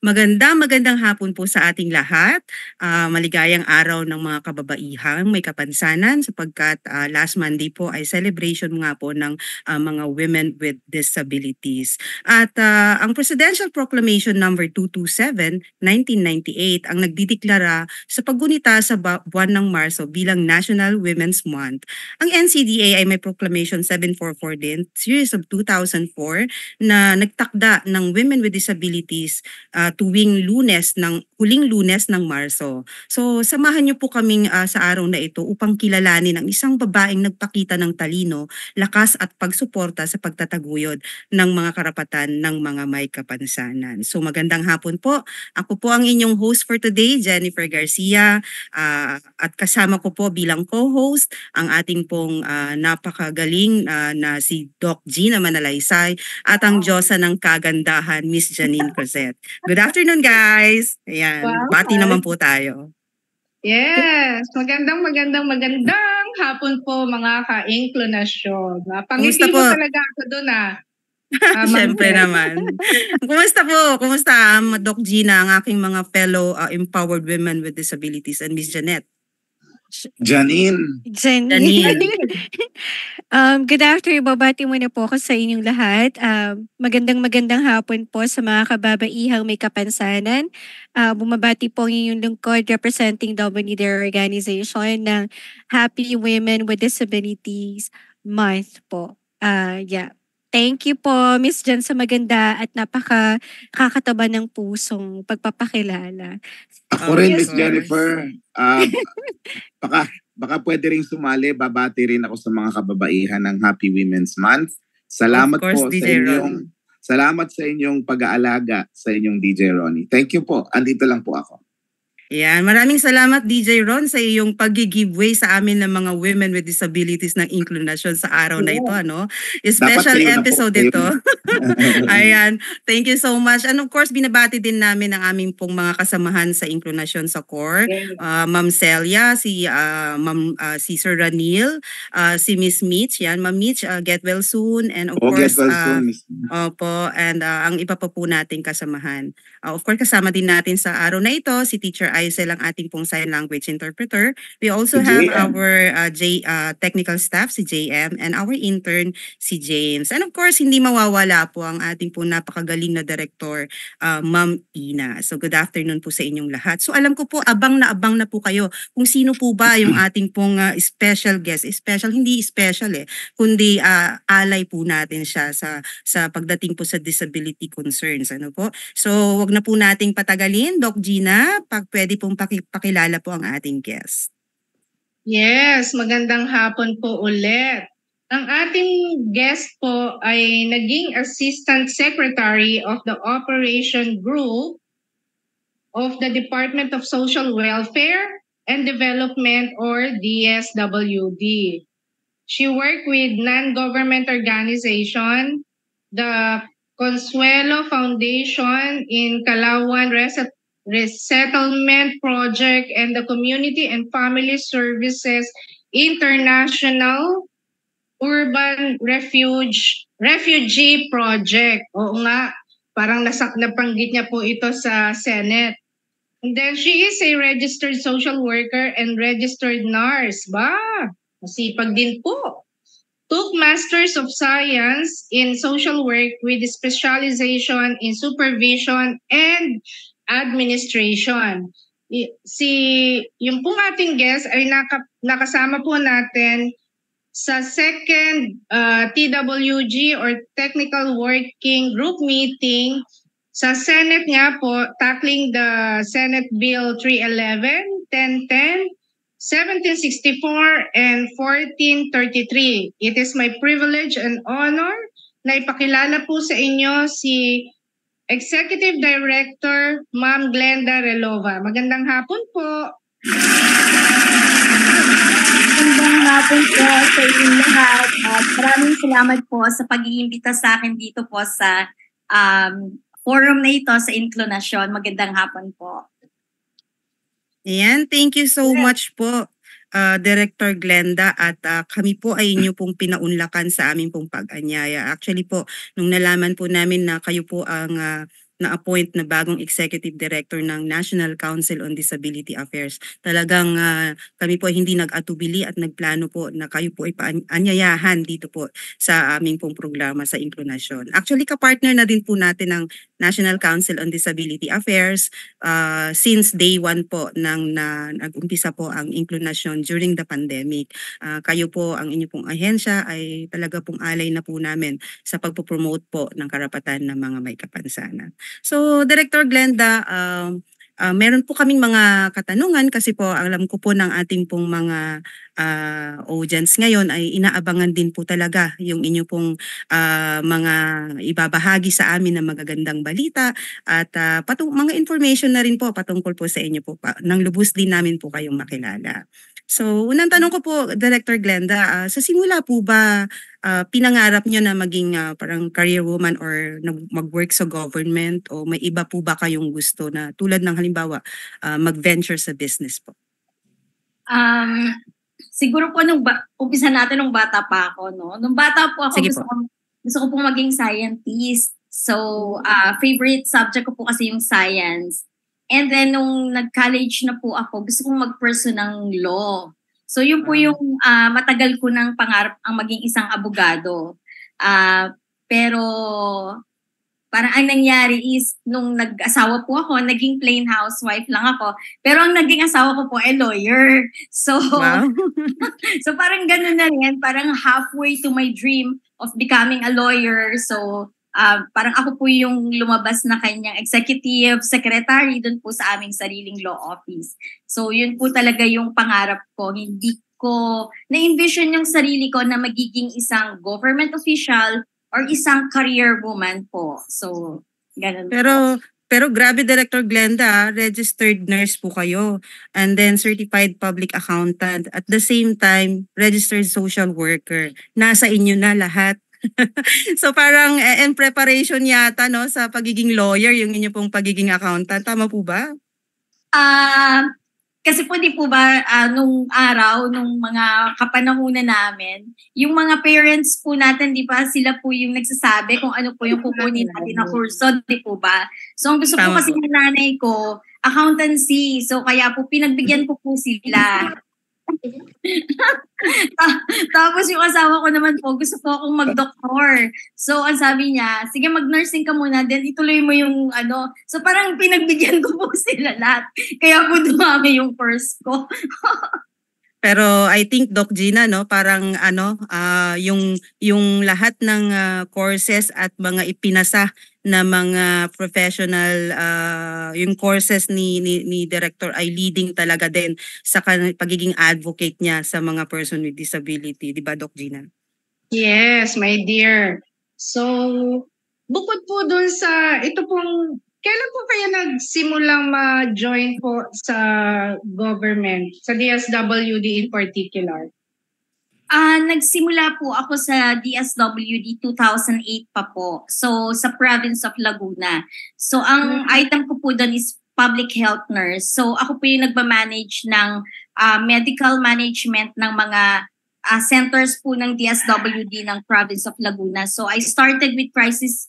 Magandang hapon po sa ating lahat. Maligayang araw ng mga kababaihang may kapansanan sapagkat last Monday po ay celebration nga po ng mga women with disabilities. At ang Presidential Proclamation number 227, 1998 ang nagdideklara sa paggunita sa buwan ng Marso bilang National Women's Month. Ang NCDA ay may Proclamation 744 din, series of 2004 na nagtakda ng women with disabilities tuwing huling Lunes ng Marso. So samahan niyo po kaming sa araw na ito upang kilalanin ang isang babaeng nagpakita ng talino, lakas at pagsuporta sa pagtataguyod ng mga karapatan ng mga may kapansanan. So magandang hapon po. Ako po ang inyong host for today, Jennifer Garcia, at kasama ko po bilang co-host ang ating pong napakagaling na si Doc Gina Manalaysay at ang Diyosa ng Kagandahan, Miss Janine Crozet. Good afternoon, guys. Ayan, Wow. bati naman po tayo. Yes, magandang hapon po mga ka-inklinasyon. Kumusta Pangiti po? mo talaga ako doon Siyempre naman. Kumusta po? Kumusta, Doc Gina, ang aking mga fellow empowered women with disabilities and Miss Janet? Janine. Good afternoon. Babati muna po ako sa inyong lahat. Magandang hapon po sa mga kababaihang may kapansanan. Bumabati po ang inyong lingkod representing WNIDER organization ng Happy Women with Disabilities Month po. Thank you po, Miss Jan, sa maganda at napakakataba ng pusong pagpapakilala. Ako rin, Miss Jennifer. Baka pwede rin sumali. Babati rin ako sa mga kababaihan ng Happy Women's Month. Salamat po sa inyong salamat sa inyong pag-aalaga sa inyong DJ Ronnie. Thank you po. Andito lang po ako. Yan, maraming salamat DJ Ron sa iyong pag-giveaway sa amin ng mga women with disabilities ng inklinasyon sa araw na ito, ano? Special episode ito. Ayan, thank you so much. And of course, binabati din namin ang aming pong mga kasamahan sa inklinasyon sa core. Ma'am Celia, si Sir Ranil, si Miss Mitch. Yan, Ma'am Mitch, get well soon. And of course, get well soon, Miss. Opo, and ang iba pa po nating kasamahan. Of course, kasama din natin sa araw na ito si Teacher Aisel, ang ating pong sign language interpreter. We also have our technical staff, si JM, and our intern, si James. And of course, hindi mawawala po ang ating pong napakagaling na director, Ma'am Ina. So good afternoon po sa inyong lahat. So alam ko po, abang na po kayo kung sino po ba yung ating pong special guest. Hindi special kundi alay po natin siya sa pagdating po sa disability concerns. Ano po? So wag na po nating patagalin. Doc Gina, pwede pong pakilala po ang ating guest. Yes, magandang hapon po ulit. Ang ating guest po ay naging Assistant Secretary of the Operation Group of the Department of Social Welfare and Development, or DSWD. She worked with non-government organization, the Consuelo Foundation in Calauan Resettlement Project, and the Community and Family Services International Urban Refugee Project. Oo nga, parang nabanggit niya po ito sa Senate. And then she is a registered social worker and registered nurse. Masipag din po. Took Masters of Science in Social Work with specialization in Supervision and Administration. Yung pong ating guest ay nakasama po natin sa second TWG or Technical Working Group meeting sa Senate nga po, tackling the Senate Bill 311, 1010, 1764, and 1433. It is my privilege and honor na ipakilala po sa inyo si Executive Director, Ma'am Glenda Relova. Magandang hapon po. Magandang hapon po sa inyong lahat. At maraming salamat po sa pag-iimbita sa akin dito po sa forum na ito sa Inklinasyon. Magandang hapon po. Ayan, thank you so much po, Director Glenda, at kami po ay inyo pong pinaunlakan sa aming pong pag-anyaya. Actually po, nung nalaman po namin na kayo po ang na-appoint na bagong Executive Director ng National Council on Disability Affairs. Talagang kami po hindi nag-atubili at nagplano po na kayo po ay paanyayahan dito po sa aming pong programa sa Inclunasyon. Actually, kapartner na din po natin ng National Council on Disability Affairs since day one po nang nag-umpisa po ang Inclunasyon during the pandemic. Kayo po, ang inyo pong ahensya ay talaga pong alay na po namin sa pagpo-promote po ng karapatan ng mga may kapansanan. So, Director Glenda, meron po kaming mga katanungan kasi po alam ko po ng ating pong mga audience ngayon ay inaabangan din po talaga yung inyo pong mga ibabahagi sa amin na magagandang balita at mga information na rin po patungkol po sa inyo po nang lubos din namin po kayong makilala. So, unang tanong ko po, Director Glenda, sa simula po ba pinangarap nyo na maging parang career woman or mag-work sa government o may iba po ba kayong gusto na tulad ng halimbawa mag-venture sa business po? Siguro po umpisa natin nung bata pa ako, no? Nung bata po ako, gusto ko pong maging scientist. So, favorite subject ko po kasi yung science. And then, nung nag-college na po ako, gusto kong mag-pursue ng law. So, yun po yung matagal ko ng pangarap ang maging isang abogado. Pero, parang ang nangyari is, nung nag-asawa po ako, naging plain housewife lang ako. Pero ang naging asawa ko po ay lawyer. So, wow. So parang ganun na rin. Parang halfway to my dream of becoming a lawyer. So, parang ako po yung lumabas na kanyang executive secretary dun po sa aming sariling law office. So yun po talaga yung pangarap ko. Hindi ko na-envision yung sarili ko na magiging isang government official or isang career woman po. So, ganun po. Pero grabe, Director Glenda, registered nurse po kayo and then certified public accountant. At the same time, registered social worker. Nasa inyo na lahat. So parang in preparation yata no sa pagiging lawyer yung inyo pong pagiging accountant, tama po ba? Kasi po di po ba nung araw nung mga kapanahunan namin, yung mga parents po natin di ba sila po yung nagsasabi kung ano po yung kukunin natin na kurso, di po ba? So ang gusto po kasi ng nanay ko, accountancy. So kaya po pinagbigyan ko po sila. Tapos yung asawa ko naman po, gusto po akong mag-doktor. So, ang sabi niya, sige mag-nursing ka muna, then ituloy mo yung ano. So, parang pinagbigyan ko po sila lahat. Kaya po dumami yung course ko. Pero I think Doc Gina no parang yung lahat ng courses at mga ipinasa na mga professional yung courses ni director ay leading talaga din sa pagiging advocate niya sa mga person with disability, di ba Doc Gina? Yes, my dear. So, bukod po dun sa ito pong kailan po kaya nagsimulang ma-join po sa government, sa DSWD in particular? Nagsimula po ako sa DSWD 2008 pa po. So, sa province of Laguna. So, ang item ko po doon is public health nurse. So, ako po yung nagmamanage ng medical management ng mga centers po ng DSWD ng province of Laguna. So, I started with crisis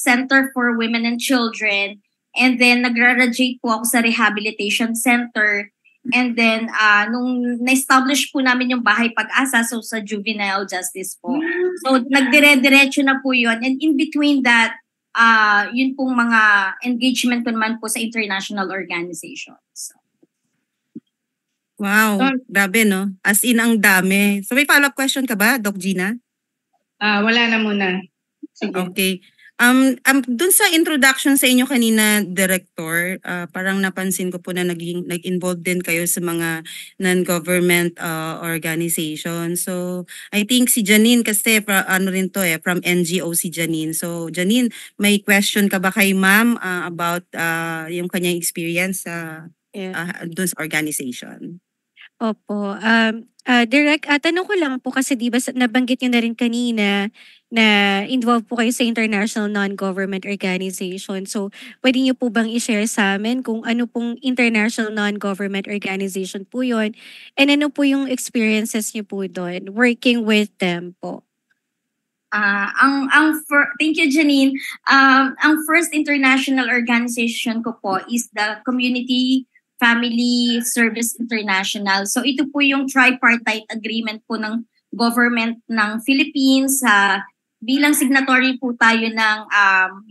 Center for Women and Children. And then, nagra-graduate po ako sa Rehabilitation Center. And then, nung na-establish po namin yung Bahay Pag-asa, so sa juvenile justice po. So, nagdire-diretso na po yun. And in between that, yun pong mga engagement ko naman po sa international organizations. Wow, grabe no? As in, ang dami. So, may follow-up question ka ba, Doc Gina? Wala na muna. Sige. Okay. Dun sa introduction sa inyo kanina, Director, parang napansin ko po na nag-involve din kayo sa mga non-government organization. So, I think si Janine kasi from NGO si Janine. So, Janine, may question ka ba kay ma'am about yung kanyang experience dun sa organization? Opo. Direk, tanong ko lang po kasi di ba nabanggit niyo na rin kanina na involved po kayo sa international non-government organization. So, pwede niyo po bang i-share sa amin kung ano pong international non-government organization po yun and ano po yung experiences niyo po doon working with them po? Thank you, Janine. Ang first international organization ko po is the Community Family Service International. So ito po yung tripartite agreement po ng government ng Philippines. Bilang signatory po tayo ng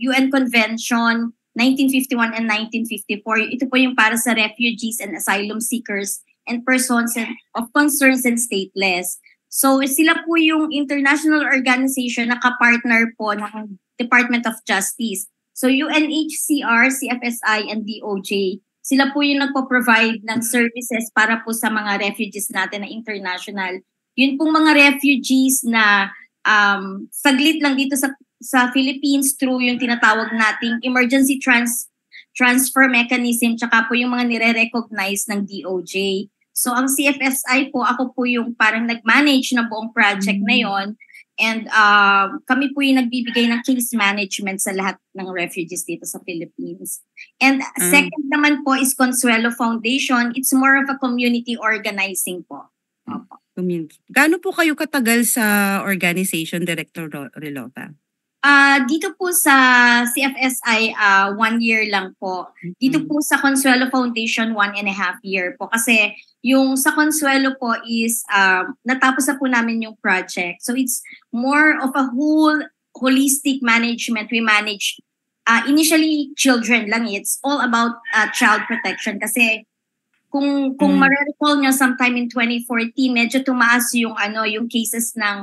UN Convention 1951 and 1954. Ito po yung para sa refugees and asylum seekers and persons of concerns and stateless. So sila po yung international organization na kapartner po ng Department of Justice. So UNHCR, CFSI, and DOJ, sila po yung nagpo-provide ng services para po sa mga refugees natin na international. Yun pong mga refugees na saglit lang dito sa Philippines through yung tinatawag nating emergency transfer mechanism, tsaka po yung mga nire-recognize ng DOJ. So ang CFSI po, ako po yung parang nag-manage ng buong project na yon. And kami po yung nagbibigay ng case management sa lahat ng refugees dito sa Philippines. And second naman po is Consuelo Foundation. It's more of a community organizing po. Gaano po kayo katagal sa organization, Director Relova? Dito po sa CFSI, 1 year lang po. Dito po sa Consuelo Foundation, 1.5 year po. Kasi yung sa Consuelo po is natapos na po namin yung project. So it's more of a holistic management. We manage initially children lang. It's all about child protection. Kasi kung ma-recall nyo sometime in 2014, medyo tumaas yung cases ng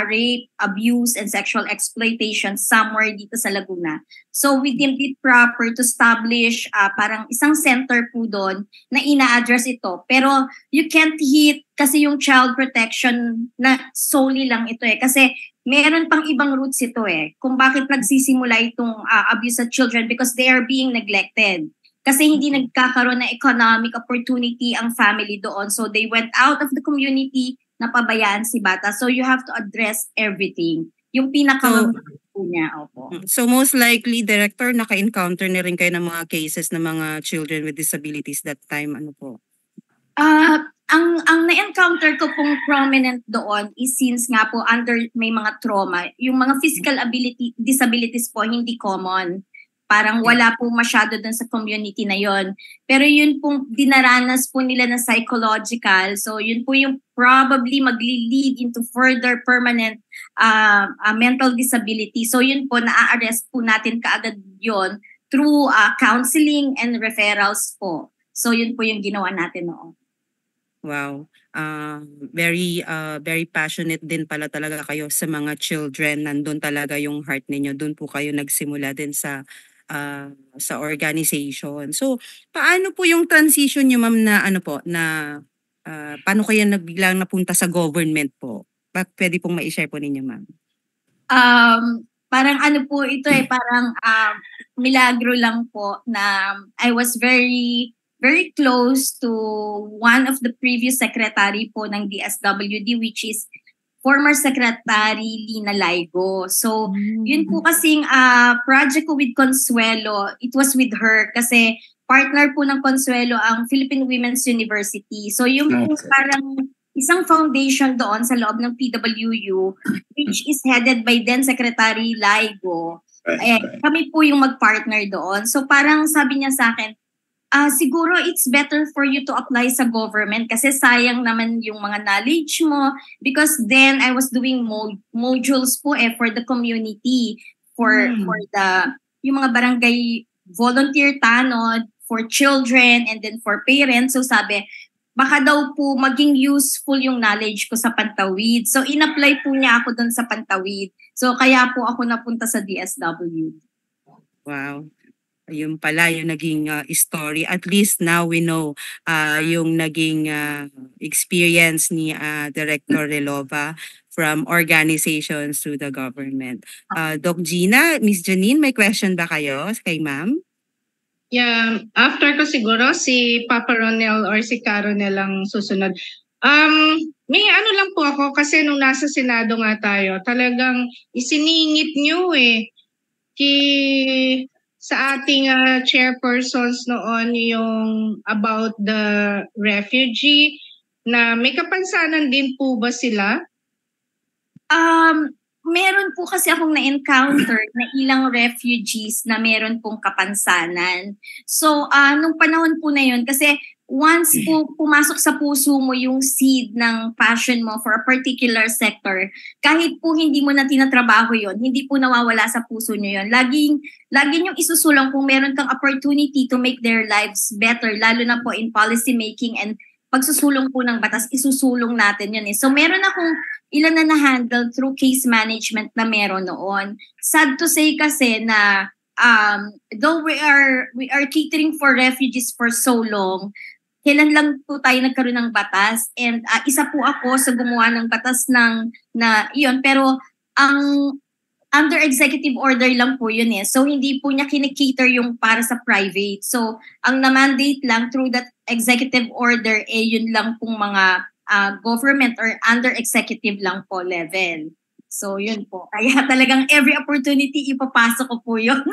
rape, abuse, and sexual exploitation somewhere dito sa Laguna. So we deemed it proper to establish parang isang center po doon na ina-address ito. Pero you can't hit kasi yung child protection na solely lang ito eh. Kasi meron pang ibang roots ito eh. Kung bakit nagsisimula itong abuse sa children, because they are being neglected. Kasi hindi nagkakaroon ng economic opportunity ang family doon. So they went out of the community, napabayaan si bata. So you have to address everything. Yung pinaka-mabuti niya. Opo. So most likely, Director, naka-encounter na rin kayo ng mga cases ng mga children with disabilities that time. Ano po? Ang na-encounter ko pong prominent doon is since nga po may mga trauma, yung mga physical disabilities po hindi common. Parang wala po masyado dun sa community na yon. Pero yun pong dinaranas po nila na psychological. So yun po yung probably magli-lead into further permanent mental disability. So yun po, na-arrest po natin kaagad yon through counseling and referrals po. So yun po yung ginawa natin noon. Wow. Very passionate din pala talaga kayo sa mga children. Nandun talaga yung heart ninyo. Doon po kayo nagsimula din sa organization. So, paano po yung transition niyo, ma'am, paano kayo biglang napunta sa government po? Pwede pong ma-share po ninyo, ma'am? Parang po ito parang milagro lang po na I was very very close to one of the previous secretary po ng DSWD, which is former Secretary Lina Laigo. So, yun po kasing project ko with Consuelo, it was with her kasi partner po ng Consuelo ang Philippine Women's University. So, yung po parang isang foundation doon sa loob ng PWU, which is headed by then Secretary Laigo. Kami po yung mag-partner doon. So, parang sabi niya sa akin, siguro it's better for you to apply sa government kasi sayang naman yung mga knowledge mo, because then I was doing modules po for the community, for yung mga barangay volunteer tanod, for children, and then for parents. So sabi, baka daw po maging useful yung knowledge ko sa Pantawid. So in-apply po niya ako dun sa Pantawid. So kaya po ako napunta sa DSWD. Wow. Ayun pala yung naging story. At least now we know yung naging experience ni Director Relova from organizations to the government. Doc Gina, Miss Janine, may question ba kayo kay ma'am? Yeah, after ko siguro si Papa Ronel or si Caronel ang susunod. May lang po ako kasi nung nasa Senado nga tayo, talagang isiningit nyo sa ating chairpersons noon yung about the refugee na may kapansanan din po ba sila? meron po kasi akong na-encounter na ilang refugees na meron pong kapansanan. So, nung panahon po na yun, kasi once po pumasok sa puso mo yung seed ng passion mo for a particular sector, kahit po hindi mo na tinatrabaho yun, hindi po nawawala sa puso nyo yun. Laging yung isusulong kung meron kang opportunity to make their lives better, lalo na po in policy making and pagsusulong po ng batas, isusulong natin yun eh. So meron akong ilan na na-handle through case management na meron noon. Sad to say kasi na though we are catering for refugees for so long, kailan lang po tayo nagkaroon ng batas, and isa po ako sa gumawa ng batas na iyon, pero ang under executive order lang po yun eh. So hindi po niya kinikater yung para sa private. So ang na-mandate lang through that executive order yun lang pong mga government or under executive lang po level. So yun po. Kaya talagang every opportunity ipapasok ko po yun.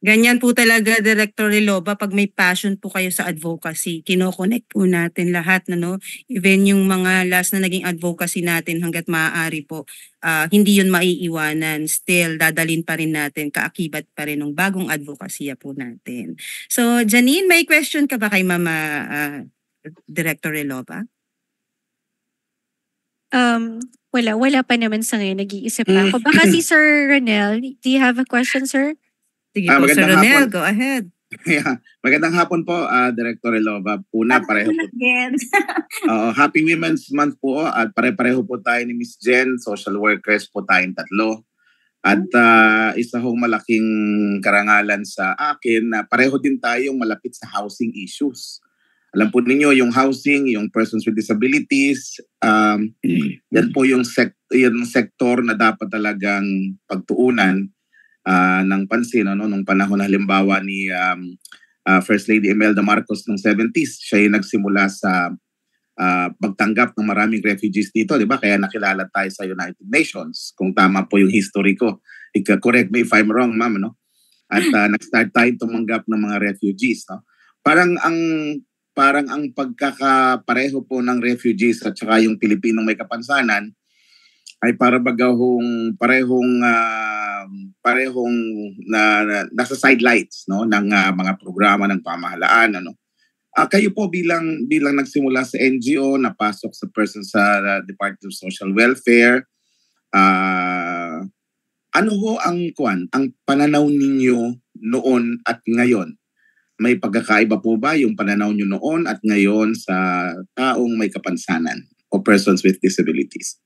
Ganyan po talaga, Director Reloba, pag may passion po kayo sa advocacy, kino-connect po natin lahat, no? Even yung mga last na naging advocacy natin hanggat maaari po, hindi yun maiiwanan. Still, dadalin pa rin natin, kaakibat pa rin ng bagong advocacy po natin. So, Janine, may question ka ba kay Mama Director Reloba? Wala pa naman sa ngayon. Nag-iisip pa ako. Baka si Sir Ronel, do you have a question, sir? Sige po, Sir Ronel, go ahead. Yeah. Magandang hapon po, Director Reloba. Una, pareho po. Happy Women's Month po at pare-pareho po tayo ni Miss Jen, social workers po tayong tatlo. At isa hong malaking karangalan sa akin na pareho din tayong malapit sa housing issues. Alam po ninyo, yung housing, yung persons with disabilities, yan po yung sektor na dapat talagang pagtuunan ng pansin, no? Nung panahon na halimbawa ni First Lady Imelda Marcos noong 70s, siya yung nagsimula sa pagtanggap ng maraming refugees dito, di ba? Kaya nakilala tayo sa United Nations, kung tama po yung history ko. Correct me if I'm wrong, ma'am, no? At nag-start tayo tumanggap ng mga refugees, no? Parang ang pagkakapareho po ng refugees at saka yung Pilipinong may kapansanan ay para bagahong parehong nasa sidelights, no, ng mga programa ng pamahalaan, ano. Kayo po bilang nagsimula sa NGO, napasok sa Department of Social Welfare, ano ho ang pananaw ninyo noon at ngayon? May pagkakaiba po ba yung pananaw nyo noon at ngayon sa taong may kapansanan o persons with disabilities?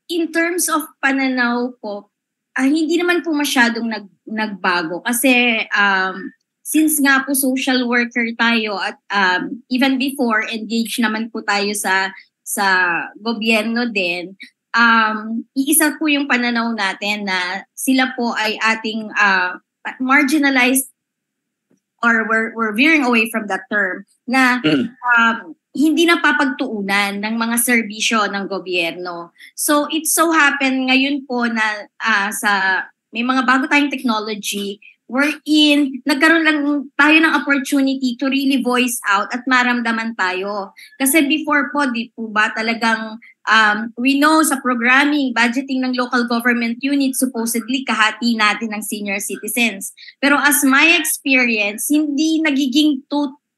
In terms of pananaw po, hindi naman po masyadong nagbago kasi since nga po social worker tayo at even before engaged naman po tayo sa gobyerno din, iisa po yung pananaw natin na sila po ay ating marginalized, or we're veering away from that term, na hindi napapagtuunan ng mga serbisyo ng gobyerno. So it so happen ngayon po na may mga bago tayong technology wherein nagkaroon lang tayo ng opportunity to really voice out at maramdaman tayo. Kasi before po, di po ba talagang we know sa programming, budgeting ng local government units, supposedly kahati natin ng senior citizens. Pero as my experience, hindi nagiging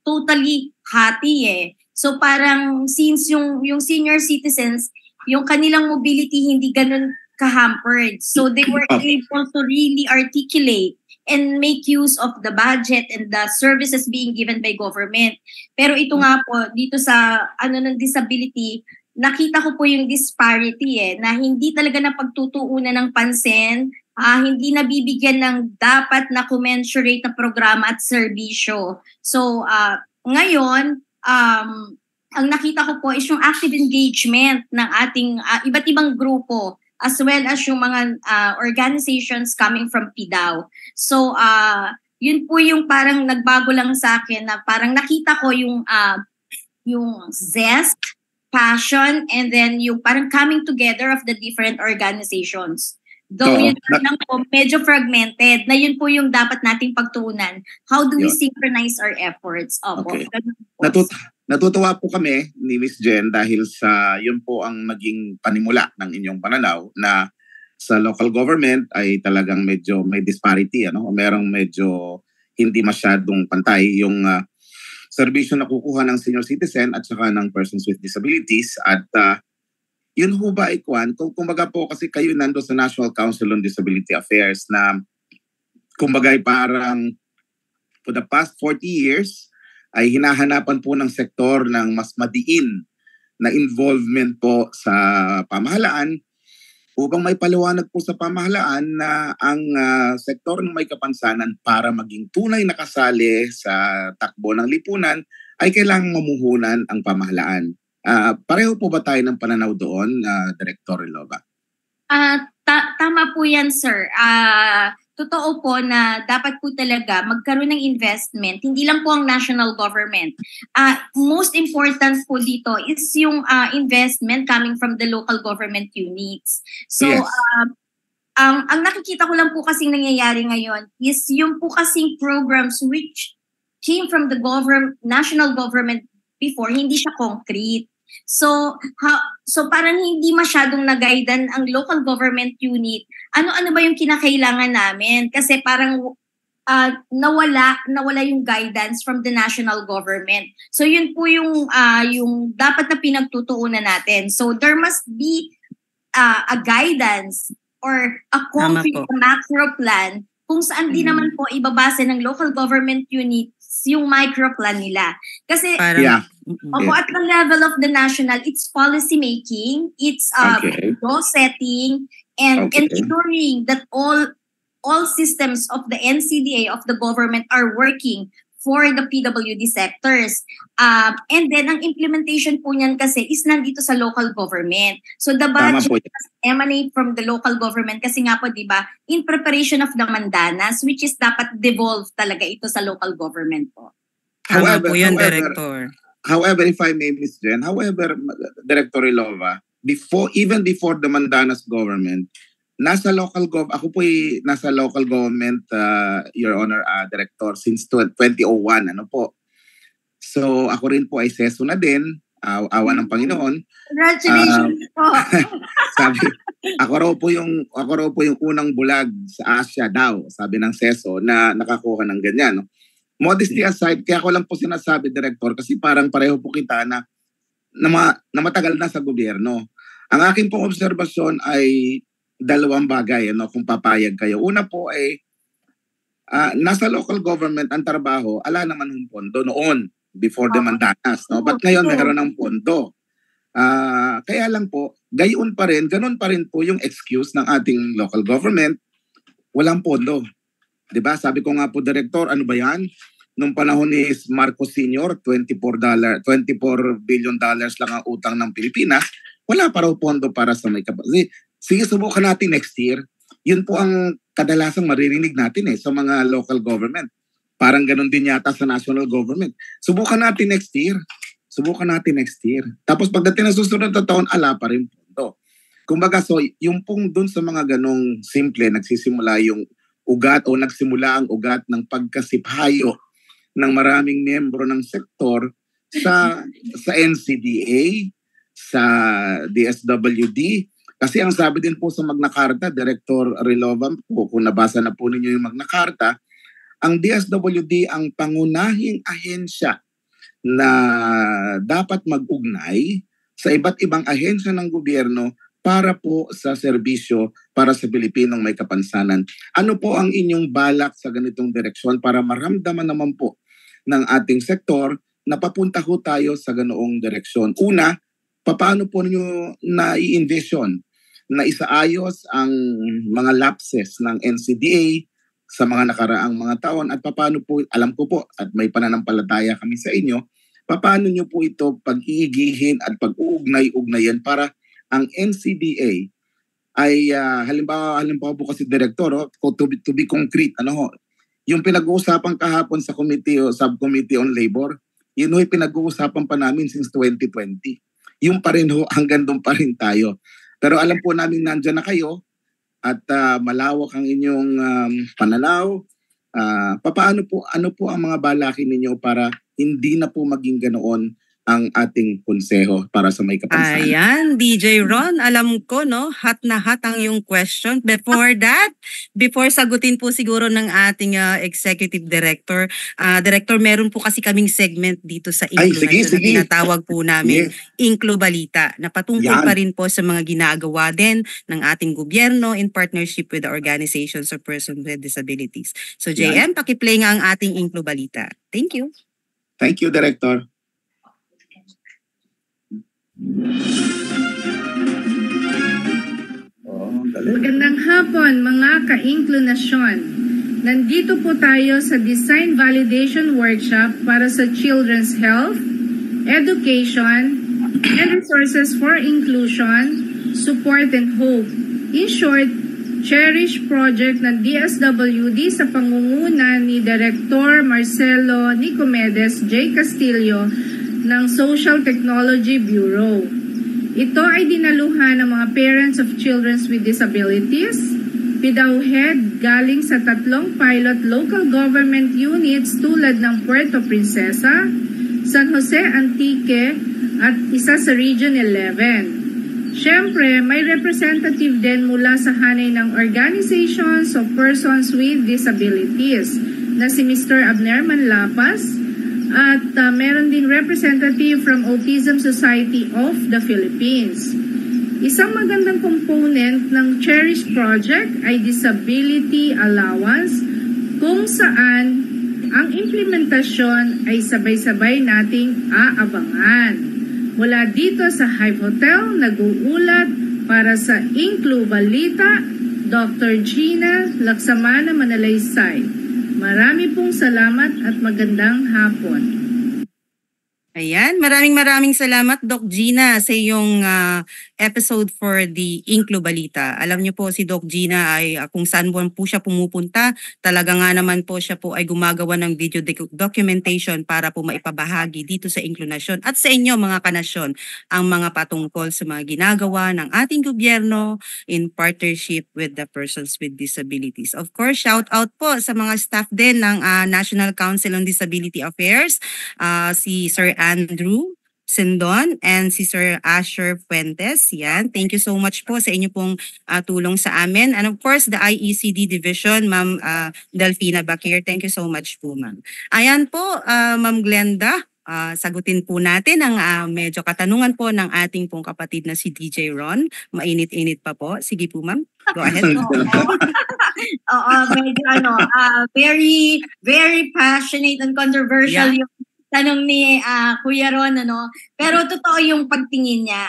totally hati eh. So parang since yung senior citizens, yung kanilang mobility hindi ganun ka-hampered. So they were able to really articulate and make use of the budget and the services being given by government. Pero ito nga po, dito sa ng disability, nakita ko po yung disparity na hindi talaga napagtutuunan ng pansin, hindi nabibigyan ng dapat na commensurate na programa at serbisyo. So ngayon, ang nakita ko po is yung active engagement ng ating iba't ibang grupo as well as yung mga organizations coming from PDAW. So, yun po yung parang nagbago lang sa akin na parang nakita ko yung zest, passion, and then yung parang coming together of the different organizations. Though yun lang po, medyo fragmented, na yun po yung dapat nating pagtuunan. How do we synchronize our efforts? Opo. Okay. Natutuwa po kami ni Miss Jen dahil sa yun po ang naging panimula ng inyong pananaw na sa local government ay talagang medyo may disparity, ano? Merong medyo hindi masyadong pantay yung serbisyo na kukuha ng senior citizen at saka ng persons with disabilities. At yun ho ba, Ikwan, kumbaga po kasi kayo nando sa National Council on Disability Affairs na kumbaga parang for the past 40 years, ay hinahanapan po ng sektor ng mas madiin na involvement po sa pamahalaan upang may paliwanag po sa pamahalaan na ang sektor ng may kapansanan para maging tunay na kasali sa takbo ng lipunan ay kailangang mamuhunan ang pamahalaan. Pareho po ba tayo ng pananaw doon, Director Rilova? Tama po yan, sir. Totoo po na dapat po talaga magkaroon ng investment, hindi lang po ang national government. Most important po dito is yung investment coming from the local government units. So, Yes. Ang nakikita ko lang po kasing nangyayari ngayon is yung po kasing programs which came from the national government before, hindi siya concrete. So parang hindi masyadong na-guidan ang local government unit. Ano ba yung kinakailangan namin? Kasi parang nawala yung guidance from the national government. So yun po yung dapat na pinagtutuunan natin. So there must be a guidance or a concrete macro plan kung saan din naman po ibabase ng local government units yung micro plan nila. Kasi at the level of the national, it's policy making, it's law setting, and ensuring that all systems of the NCDA of the government are working for the PWD sectors. And then, ang implementation po niyan kasi is nandito sa local government. So the budget must emanate from the local government kasi nga po, di ba, in preparation of the mandanas, which is dapat devolve talaga ito sa local government po. Tama po yan, Director. However, if I may, Ms. Jen, Director Rilova, even before the mandanas government, ako po ay nasa local government, Your Honor, Director, since 2001. Ano po? So ako rin po ay seso na din, awa ng Panginoon. Congratulations po. Ako raw po yung unang bulag sa Asia daw, sabi ng seso na nakakuha ng ganyan. No? Modesty aside, kaya ko lang po sinasabi, Director, kasi parang pareho po kita na matagal na sa gobyerno. Ang aking pong obserbasyon ay dalawang bagay, kung papayag kayo. Una po ay nasa local government ang trabaho, ala naman ng pondo noon before the mandanas. No? But ngayon meron ng pondo. Kaya lang po, gayon pa rin, ganun pa rin po yung excuse ng ating local government, walang pondo. Diba? Sabi ko nga po, Director, ano ba yan? Nung panahon ni Marcos Sr., $24 billion lang ang utang ng Pilipinas, wala pa raw pondo para sa may kapatid. Sige, subukan natin next year. Yun po ang kadalasang maririnig natin sa mga local government. Parang ganun din yata sa national government. Subukan natin next year. Tapos pagdating ng susunod na taon, ala pa rin pondo. Kumbaga, so yung pong dun sa mga ganong simple, nagsimula ang ugat ng pagkasiphayo ng maraming miyembro ng sektor sa NCDA, sa DSWD. Kasi ang sabi din po sa Magna Carta, Director Rilova po, kung nabasa na po ninyo yung Magna Carta, ang DSWD ang pangunahing ahensya na dapat mag-ugnay sa iba't ibang ahensya ng gobyerno para po sa serbisyo para sa Pilipinong may kapansanan. Ano po ang inyong balak sa ganitong direksyon para maramdaman naman po ng ating sektor na papunta ho tayo sa ganoong direksyon? Una, paano po ninyo na-i-envision na isaayos ang mga lapses ng NCDA sa mga nakaraang mga taon at paano po, alam ko po at may pananampalataya kami sa inyo, paano nyo po ito pag-iigihin at pag-uugnay-ugnayan para ang NCDA ay halimbawa po kasi Director, to be concrete, yung pinag-uusapan kahapon sa committee o subcommittee on labor, yun ho'y pinag-uusapan pa namin since 2020. Yung pa rin ho, hanggang doon pa rin tayo. Pero alam po namin nandyan na kayo at malawak ang inyong pananaw. Ano po ang mga balakin ninyo para hindi na po maging ganoon ang ating konseho para sa may kapansanan. Ayan, DJ Ron, alam ko, no, hot na hot ang yung question. Before that, before sagutin po siguro ng ating executive director, director, meron po kasi kaming segment dito sa Inklo na tinatawag po namin Inklo Balita, na patungkol pa rin po sa mga ginagawa din ng ating gobyerno in partnership with the organizations of persons with disabilities. So JM, pakiplay nga ang ating Inklo Balita. Thank you. Thank you, Director. Magandang hapon mga ka-inklunasyon. Nandito po tayo sa Design Validation Workshop para sa Children's Health, Education, and Resources for Inclusion, Support and Hope. In short, Cherish Project ng DSWD sa pangunguna ni Director Marcelo Nicomedes J. Castillo ng Social Technology Bureau. Ito ay dinaluhan ng mga parents of children with disabilities, PDAWHED galing sa 3 pilot local government units tulad ng Puerto Princesa, San Jose Antique at isa sa Region 11. Siyempre, may representative din mula sa hanay ng Organizations of Persons with Disabilities na si Mr. Abner Manlapas, at meron din representative from Autism Society of the Philippines. Isang magandang component ng Cherish Project ay Disability Allowance, kung saan ang implementasyon ay sabay-sabay nating aabangan. Mula dito sa Hive Hotel, nag-uulat para sa Inklo Balita, Dr. Gina Laksamana Manalaysay. Marami pong salamat at magandang hapon. Ayan, maraming salamat Doc Gina sa iyong episode for the Inklo Balita. Alam niyo po si Doc Gina ay kung saan po siya pumupunta, talaga nga naman po siya po ay gumagawa ng video documentation para po maipabahagi dito sa Inklo Nasyon at sa inyo mga kanasyon ang mga patungkol sa mga ginagawa ng ating gobyerno in partnership with the persons with disabilities. Of course, shout out po sa mga staff din ng National Council on Disability Affairs, si Sir Andrew Sindon and si Sir Asher Fuentes. Yan. Thank you so much po sa inyo pong tulong sa amin. And of course, the IECD Division, Ma'am Delfina Bakir. Thank you so much po, Ma'am. Ayan po, Ma'am Glenda. Sagutin po natin ang medyo katanungan po ng ating pong kapatid na si DJ Ron. Mainit-init pa po. Sige po, Ma'am. Go ahead. Oo, medyo very, very passionate and controversial yung tanong ni Kuya Ron, pero totoo yung pagtingin niya.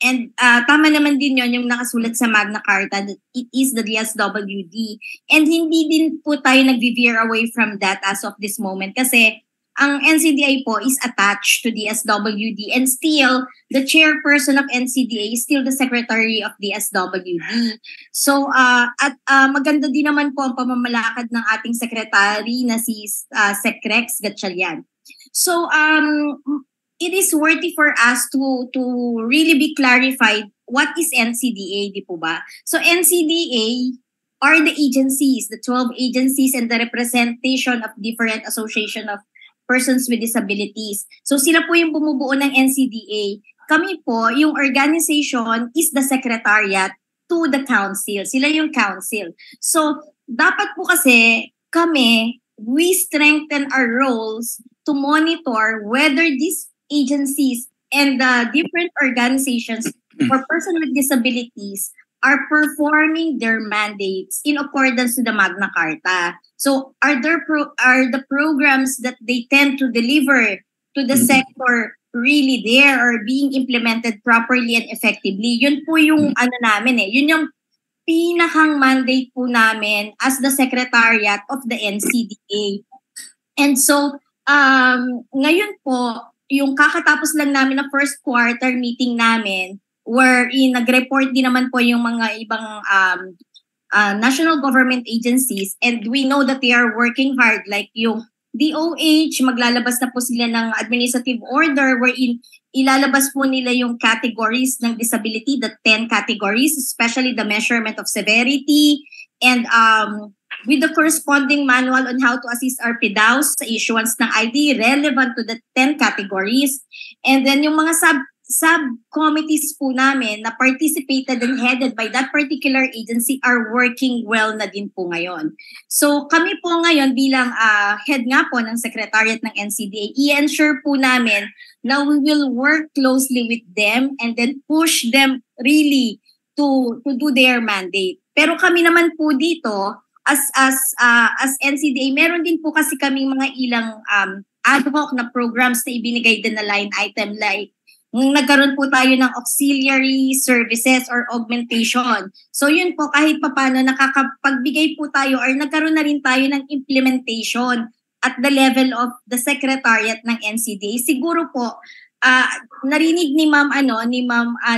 And tama naman din yon yung nakasulat sa Magna Carta that it is the DSWD. And hindi din po tayo nag-veer away from that as of this moment kasi ang NCDA po is attached to DSWD and still the chairperson of NCDA is still the secretary of DSWD. So at maganda din naman po ang pamamalakad ng ating secretary na si Sec Rex Gatchalian. So it is worthy for us to really be clarified what is NCDA, di po ba? So NCDA are the agencies, the 12 agencies and the representation of different association of persons with disabilities. So sila po yung bumubuo ng NCDA. Kami po, yung organization is the secretariat to the council. Sila yung council. So dapat po kasi kami, we strengthen our roles to monitor whether these agencies and the different organizations for persons with disabilities are performing their mandates in accordance to the Magna Carta. So are the programs that they tend to deliver to the sector really there or being implemented properly and effectively? Yun po yung namin yun yung pinakang mandate po namin as the Secretariat of the NCDA. And so ngayon po, yung kakatapos lang namin na first quarter meeting namin, wherein nag-report din naman po yung mga ibang national government agencies, and we know that they are working hard, like yung DOH, maglalabas na po sila ng administrative order wherein ilalabas po nila yung categories ng disability, the 10 categories, especially the measurement of severity and with the corresponding manual on how to assist our PDAOs sa issuance ng ID relevant to the 10 categories. And then yung mga subcommittees po namin na participated and headed by that particular agency are working well na din po ngayon. So kami po ngayon bilang head nga po ng Secretariat ng NCDA, i-ensure po namin na we will work closely with them and then push them really to do their mandate. Pero kami naman po dito, as NCDA, meron din po kasi kaming mga ilang ad hoc na programs na ibinigay din na line item, like nagkaroon po tayo ng auxiliary services or augmentation. So yun po, kahit papano nakakapagbigay po tayo or nagkaroon na rin tayo ng implementation at the level of the Secretariat ng NCDA. Siguro po, narinig ni Ma'am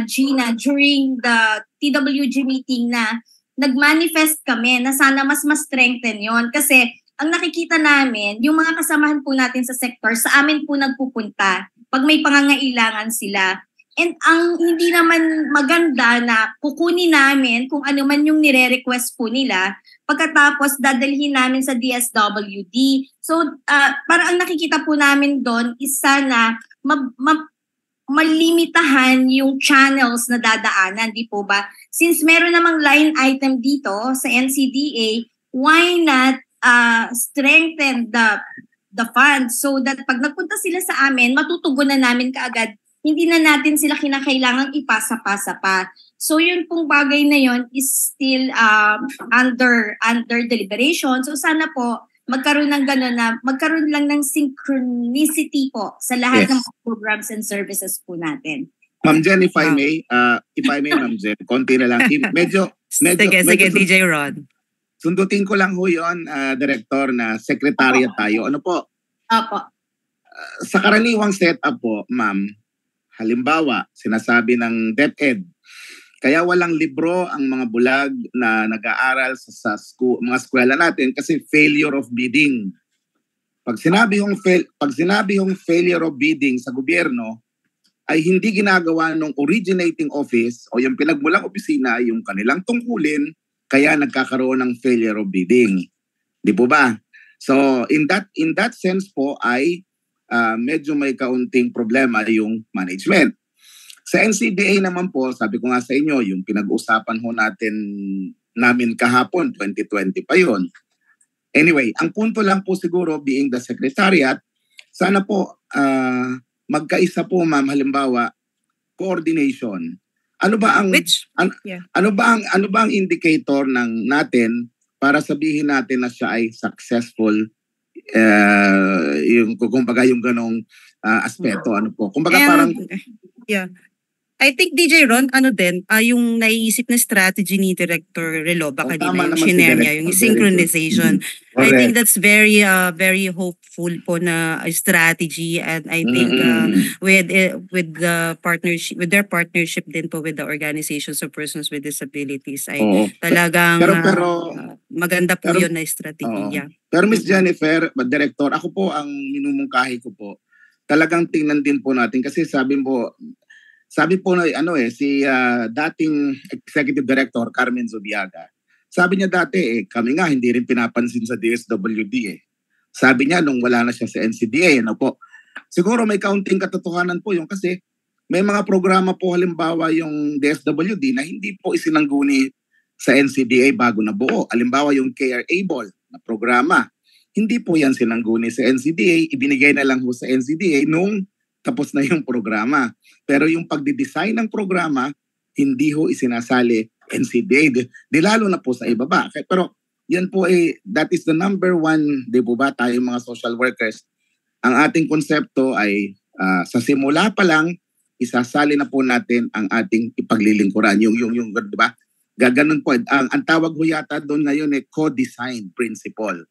Gina during the TWG meeting na nag-manifest kami na sana mas strengthen yon kasi ang nakikita namin, yung mga kasamahan po natin sa sector, sa amin po nagpupunta pag may pangangailangan sila. And ang hindi naman maganda na kukunin namin kung ano man yung nire-request po nila, pagkatapos dadalhin namin sa DSWD. So, para ang nakikita po namin doon is sana malimitahan yung channels na dadaanan, di po ba? Since meron namang line item dito sa NCDA, why not strengthen the fund so that pag nagpunta sila sa amin, matutugunan namin kaagad, hindi na natin sila kinakailangang ipasa-pasa pa. So yun pong bagay na yun is still under deliberation. So sana po magkaroon ng gano'n na magkaroon lang ng synchronicity po sa lahat ng programs and services po natin. Ma'am Jen, if I may, Ma'am Jen, konti na lang. Sige, DJ Ron. Sundutin ko lang ho yun, Director, na Secretariat tayo. Ano po? Opo. Sa karaniwang setup po, ma'am, halimbawa, sinasabi ng DepEd, kaya walang libro ang mga bulag na nag-aaral sa mga eskwela natin kasi failure of bidding. Pag sinabi yung failure of bidding sa gobyerno, ay hindi ginagawa ng originating office o yung pinagmulang opisina yung kanilang tungkulin, kaya nagkakaroon ng failure of bidding. Di po ba? So in that sense po ay medyo may kaunting problema yung management. Sa NCDA naman po, sabi ko nga sa inyo, yung pinag-usapan ho namin kahapon, 2020 pa yun. Anyway, ang punto lang po siguro being the Secretariat, sana po magkaisa po, ma'am, halimbawa, coordination. Ano ba ang indicator ng natin para sabihin natin na siya ay successful, yung kumbaga yung ganong aspeto, ano po. Kumbaga parang I think DJ Ron, yung naiisip na strategy ni Director Reloba kanina, yung shinare niya, yung synchronization. I think that's very hopeful po na strategy, and I think with their partnership din po with the organizations of persons with disabilities ay talagang maganda po yun na strategy. Pero Ms. Jennifer, Director, ako po ang minumungkahi ko po, talagang tingnan din po natin kasi sabi po na si dating Executive Director Carmen Zubiaga. Sabi niya dati kami nga hindi rin pinapansin sa DSWD Sabi niya nung wala na siya sa NCDA, po. Siguro may kaunting katotohanan po yung kasi may mga programa po halimbawa yung DSWD na hindi po isinangguni sa NCDA bago nabuo. Halimbawa yung Care Able na programa. Hindi po yan sinangguni sa NCDA, ibinigay na lang po sa NCDA nung tapos na yung programa. Pero yung pagdidesign ng programa, hindi ho isinasali NCDA. Di lalo na po sa ibaba. Pero yan po that is the number one, di po ba, tayo mga social workers. Ang ating konsepto ay sa simula pa lang, isasali na po natin ang ating ipaglilingkuran. Yung di ba? Gaganon po. Ang tawag ho yata doon ngayon co-design principle.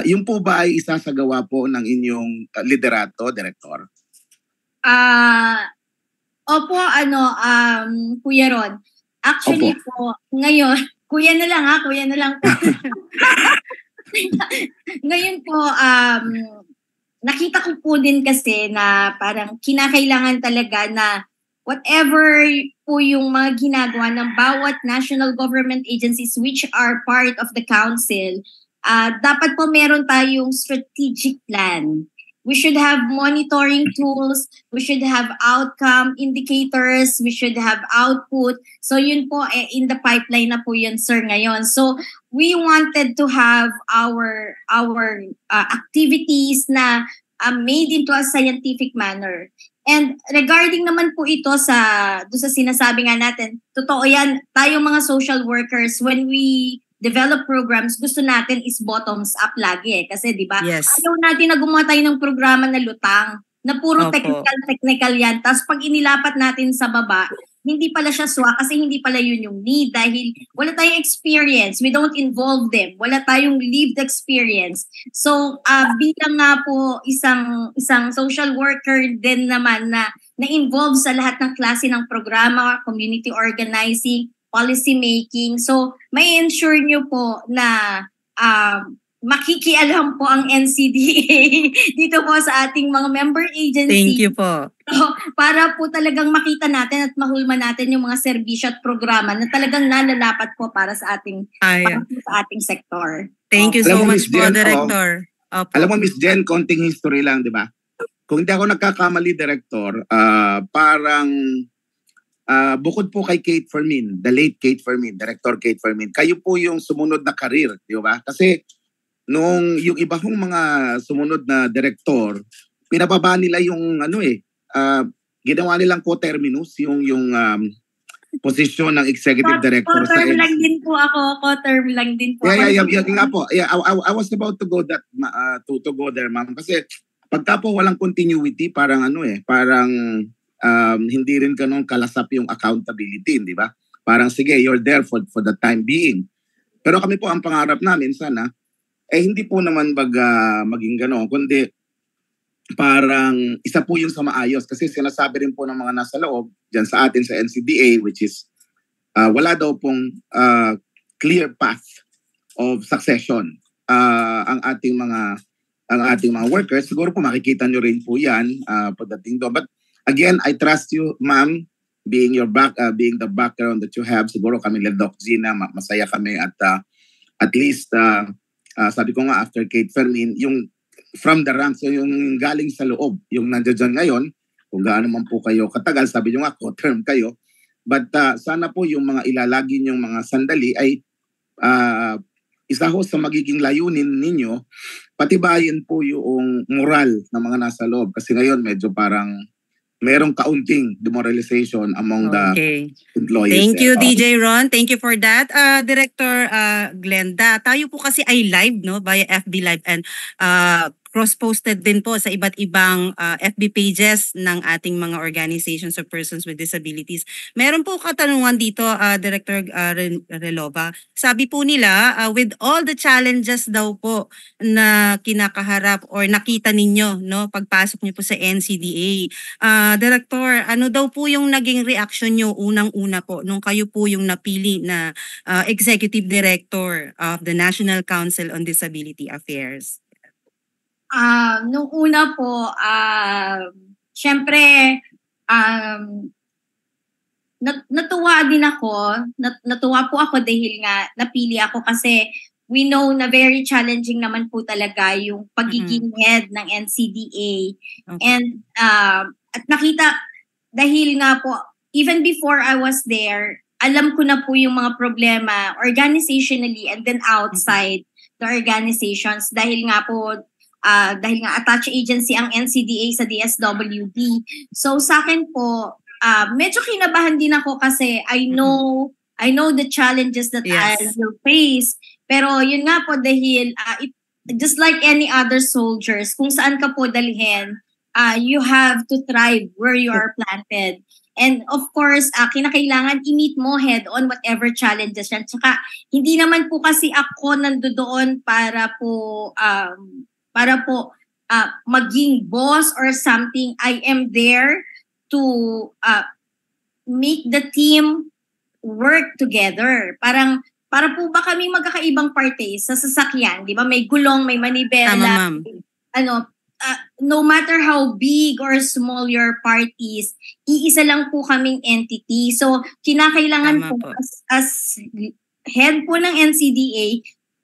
Yung po ba ay isasagawa po ng inyong liderato, Director? Opo, Kuya Ron. Actually po, ngayon, kuya na lang po. Ngayon po, nakita ko po din kasi na parang kinakailangan talaga na whatever po yung mga ginagawa ng bawat national government agencies which are part of the council, dapat po meron tayong strategic plan. We should have monitoring tools, we should have outcome indicators, we should have output. So yun po, in the pipeline na po yun, sir, ngayon. So we wanted to have our activities na made into a scientific manner. And regarding naman po ito sa sinasabi nga natin, totoo yan, tayong mga social workers, when we develop programs, gusto natin is bottoms up lagi Kasi di ba? Yes. Ayaw natin na gumawa tayo ng programa na lutang, na puro technical yan. Tapos pag inilapat natin sa baba, hindi pala siya swak kasi hindi pala yun yung need dahil wala tayong experience. We don't involve them. Wala tayong lived experience. So, bilang nga po isang social worker din naman na involved sa lahat ng klase ng programa, community organizing, policy making. So, may ensure nyo po na makikialam po ang NCDA dito po sa ating mga member agency. Thank you po. Para po talagang makita natin at mahulma natin yung mga serbisyo at programa na talagang nalalapat po para sa ating sektor. Thank you so much po, Director. Alam mo, Miss Jen, konting history lang, di ba? Kung hindi ako nagkakamali, Director, parang bukod po kay Kate Fermin, the late Kate Fermin, Director Kate Fermin, kayo po yung sumunod na karir, di ba? Kasi nung yung iba hong mga sumunod na director, pinababa nila yung ginawa nilang co-terminus, yung posisyon ng executive director sa Co-term lang din po ako. Co-term lang din po. Yeah, nga po. Yeah, I was about to go to go there, ma'am. Kasi pagka po walang continuity, parang parang hindi rin ganun kalasap yung accountability, di ba? Parang sige, you're there for the time being. Pero kami po, ang pangarap namin sana, hindi po naman maging gano'n, kundi parang isa po yung sa maayos. Kasi sinasabi rin po ng mga nasa loob, dyan sa atin sa NCDA, which is wala daw pong clear path of succession ang ating mga workers. Siguro po makikita nyo rin po yan pagdating doon. But again, I trust you, ma'am, being the background that you have. Siguro kami Doc Gina, masaya kami at least sabi ko nga after Kate Fermin, yung from the ranks, yung galing sa loob, yung nandiyan ngayon, kung gaano man po kayo katagal, sabi nyo nga, co-term kayo. But sana po yung mga ilalagi nyong mga sandali ay isa ho sa magiging layunin ninyo, patibayin po yung moral ng mga nasa loob. Kasi ngayon medyo parang merong kaunting demoralization among the employees. Thank you, DJ Ron. Thank you for that. Director Glenda, tayo po kasi ay live via FB Live and cross-posted din po sa iba't ibang FB pages ng ating mga organizations of persons with disabilities. Meron po katanungan dito, Director Relova. Sabi po nila, with all the challenges daw po na kinakaharap or nakita ninyo pagpasok niyo po sa NCDA, Director, ano daw po yung naging reaction niyo unang-una po nung kayo po yung napili na Executive Director of the National Council on Disability Affairs? Nung una po, syempre, natuwa din ako. Natuwa po ako dahil nga napili ako kasi we know na very challenging naman po talaga yung pagiging head ng NCDA. Okay. And at nakita, dahil nga po, even before I was there, alam ko na po yung mga problema organizationally and then outside the organizations dahil nga attached agency ang NCDA sa DSWD. So sa akin po, medyo kinabahan din ako kasi I know the challenges that I will face. Pero yun nga po dahil just like any other soldiers, kung saan ka po dalhin, you have to thrive where you are planted. And of course, kinakailangan i-meet mo head on whatever challenges yan. Tsaka hindi naman po kasi ako nandoon para po maging boss or something. I am there to make the team work together. Para po ba kami magkakaibang parties sa sasakyan, di ba? May gulong, may manibela. Tama, ma'am. No matter how big or small your parties, iisa lang po kaming entity. So, kinakailangan po as head po ng NCDA,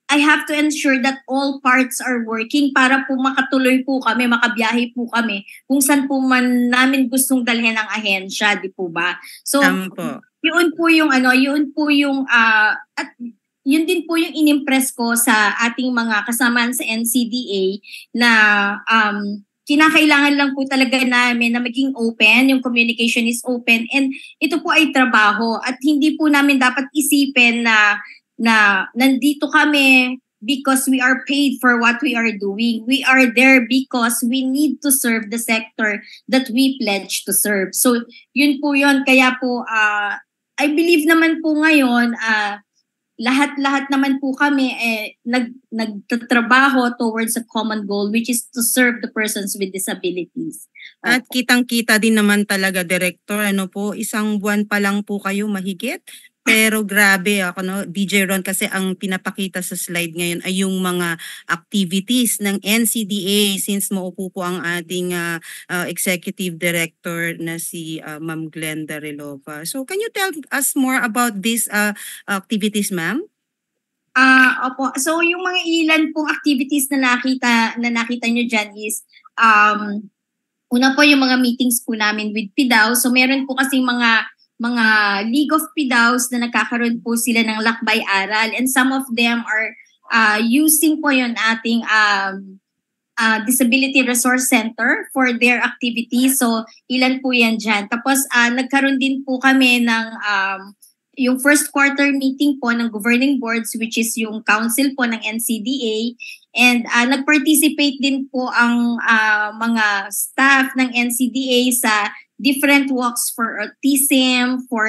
I have to ensure that all parts are working para po makatuloy po kami, makabiyahe po kami kung saan po man namin gustong dalhin ang ahensya, di po ba? So, Po. yun po yung at yun din po yung inimpress ko sa ating mga kasamahan sa NCDA na kinakailangan lang po talaga namin na maging open, yung communication is open, and ito po ay trabaho at hindi po namin dapat isipin na nandito kami because we are paid for what we are doing. We are there because we need to serve the sector that we pledge to serve. So, yun po yun. Kaya po, I believe naman po ngayon, lahat-lahat naman po kami nagtatrabaho towards a common goal, which is to serve the persons with disabilities. At kitang-kita din naman talaga, Director, isang buwan pa lang po kayo mahigit. Pero grabe DJ Ron, kasi ang pinapakita sa slide ngayon ay yung mga activities ng NCDA since maupo po ang ating Executive Director na si Ma'am Glenda Relova. So can you tell us more about these activities, ma'am? Opo. So yung mga ilan pong activities na nakita nyo dyan is una po yung mga meetings po namin with PIDAW. So meron po kasi mga League of PIDAWs na nagkakaroon po sila ng lakbay-aral, and some of them are using po yung ating Disability Resource Center for their activities. So ilan po yan dyan. Tapos nagkaroon din po kami ng yung first quarter meeting po ng governing boards, which is yung council po ng NCDA, and nag-participate din po ang mga staff ng NCDA sa different walks for autism, for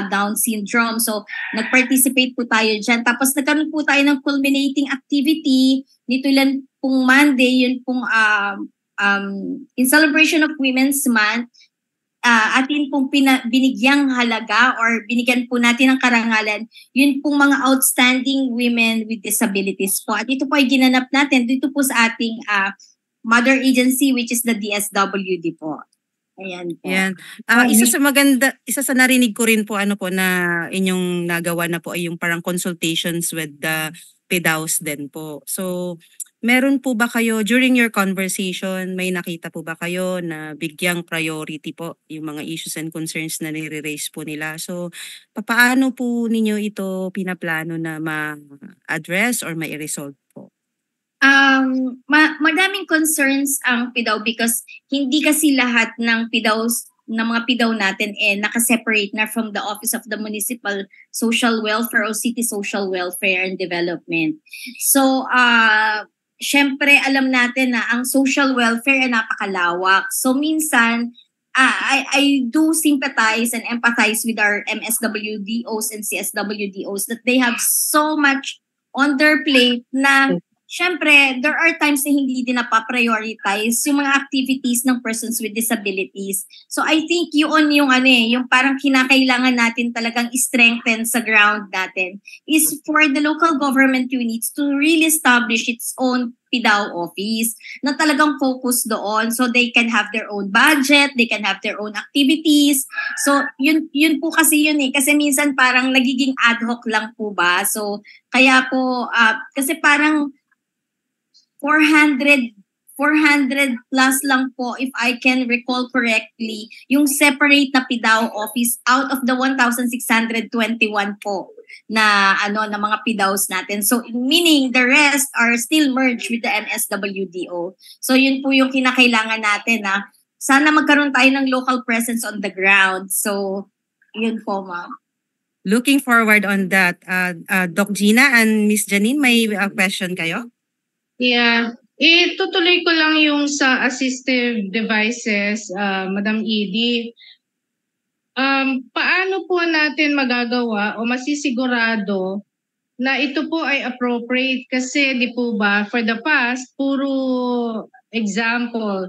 Down syndrome. So, nag-participate po tayo dyan. Tapos, nagkaroon po tayo ng culminating activity nito lang pong Monday, yun pong in celebration of Women's Month, atin pong binigyang halaga or binigyan po natin ng karangalan, yun pong mga outstanding women with disabilities po. At ito po ay ginanap natin dito po sa ating mother agency, which is the DSWD po. Ayan po. Yan. Isa sa narinig ko rin po na inyong nagawa na po ay yung parang consultations with the PIDAWs din po. So, meron po ba kayo, during your conversation, may nakita po ba kayo na bigyang priority po yung mga issues and concerns na nire-raise po nila? So, paano po ninyo ito pinaplano na ma-address or ma-resolve po? Madaming concerns ang PIDAW because hindi kasi lahat ng mga PIDAW natin naka-separate na from the Office of the Municipal Social Welfare o City Social Welfare and Development. So, syempre alam natin na ang social welfare ay napakalawak. So minsan, I do sympathize and empathize with our MSWDOs and CSWDOs that they have so much on their plate na syempre, there are times na hindi din napaprioritize yung mga activities ng persons with disabilities. So I think yun yung parang kinakailangan natin talagang strengthen sa ground natin is for the local government units to really establish its own PIDAW office na talagang focus doon so they can have their own budget, they can have their own activities. So yun po kasi yun kasi minsan parang nagiging ad hoc lang po ba. So kaya po kasi parang 400 plus lang po, if I can recall correctly, yung separate na PIDAW office out of the 1,621 po na mga PIDAWs natin. So meaning the rest are still merged with the MSWDO. So yun po yung kinakailangan natin na sana magkaroon tayo ng local presence on the ground. So yun po, ma'am. Looking forward on that. Doc Gina and Miss Janine, may question kayo? Yeah. Tutuloy ko lang yung sa assistive devices, Madam Edie. Paano po natin magagawa o masisigurado na ito po ay appropriate? Kasi di po ba, for the past, puro example,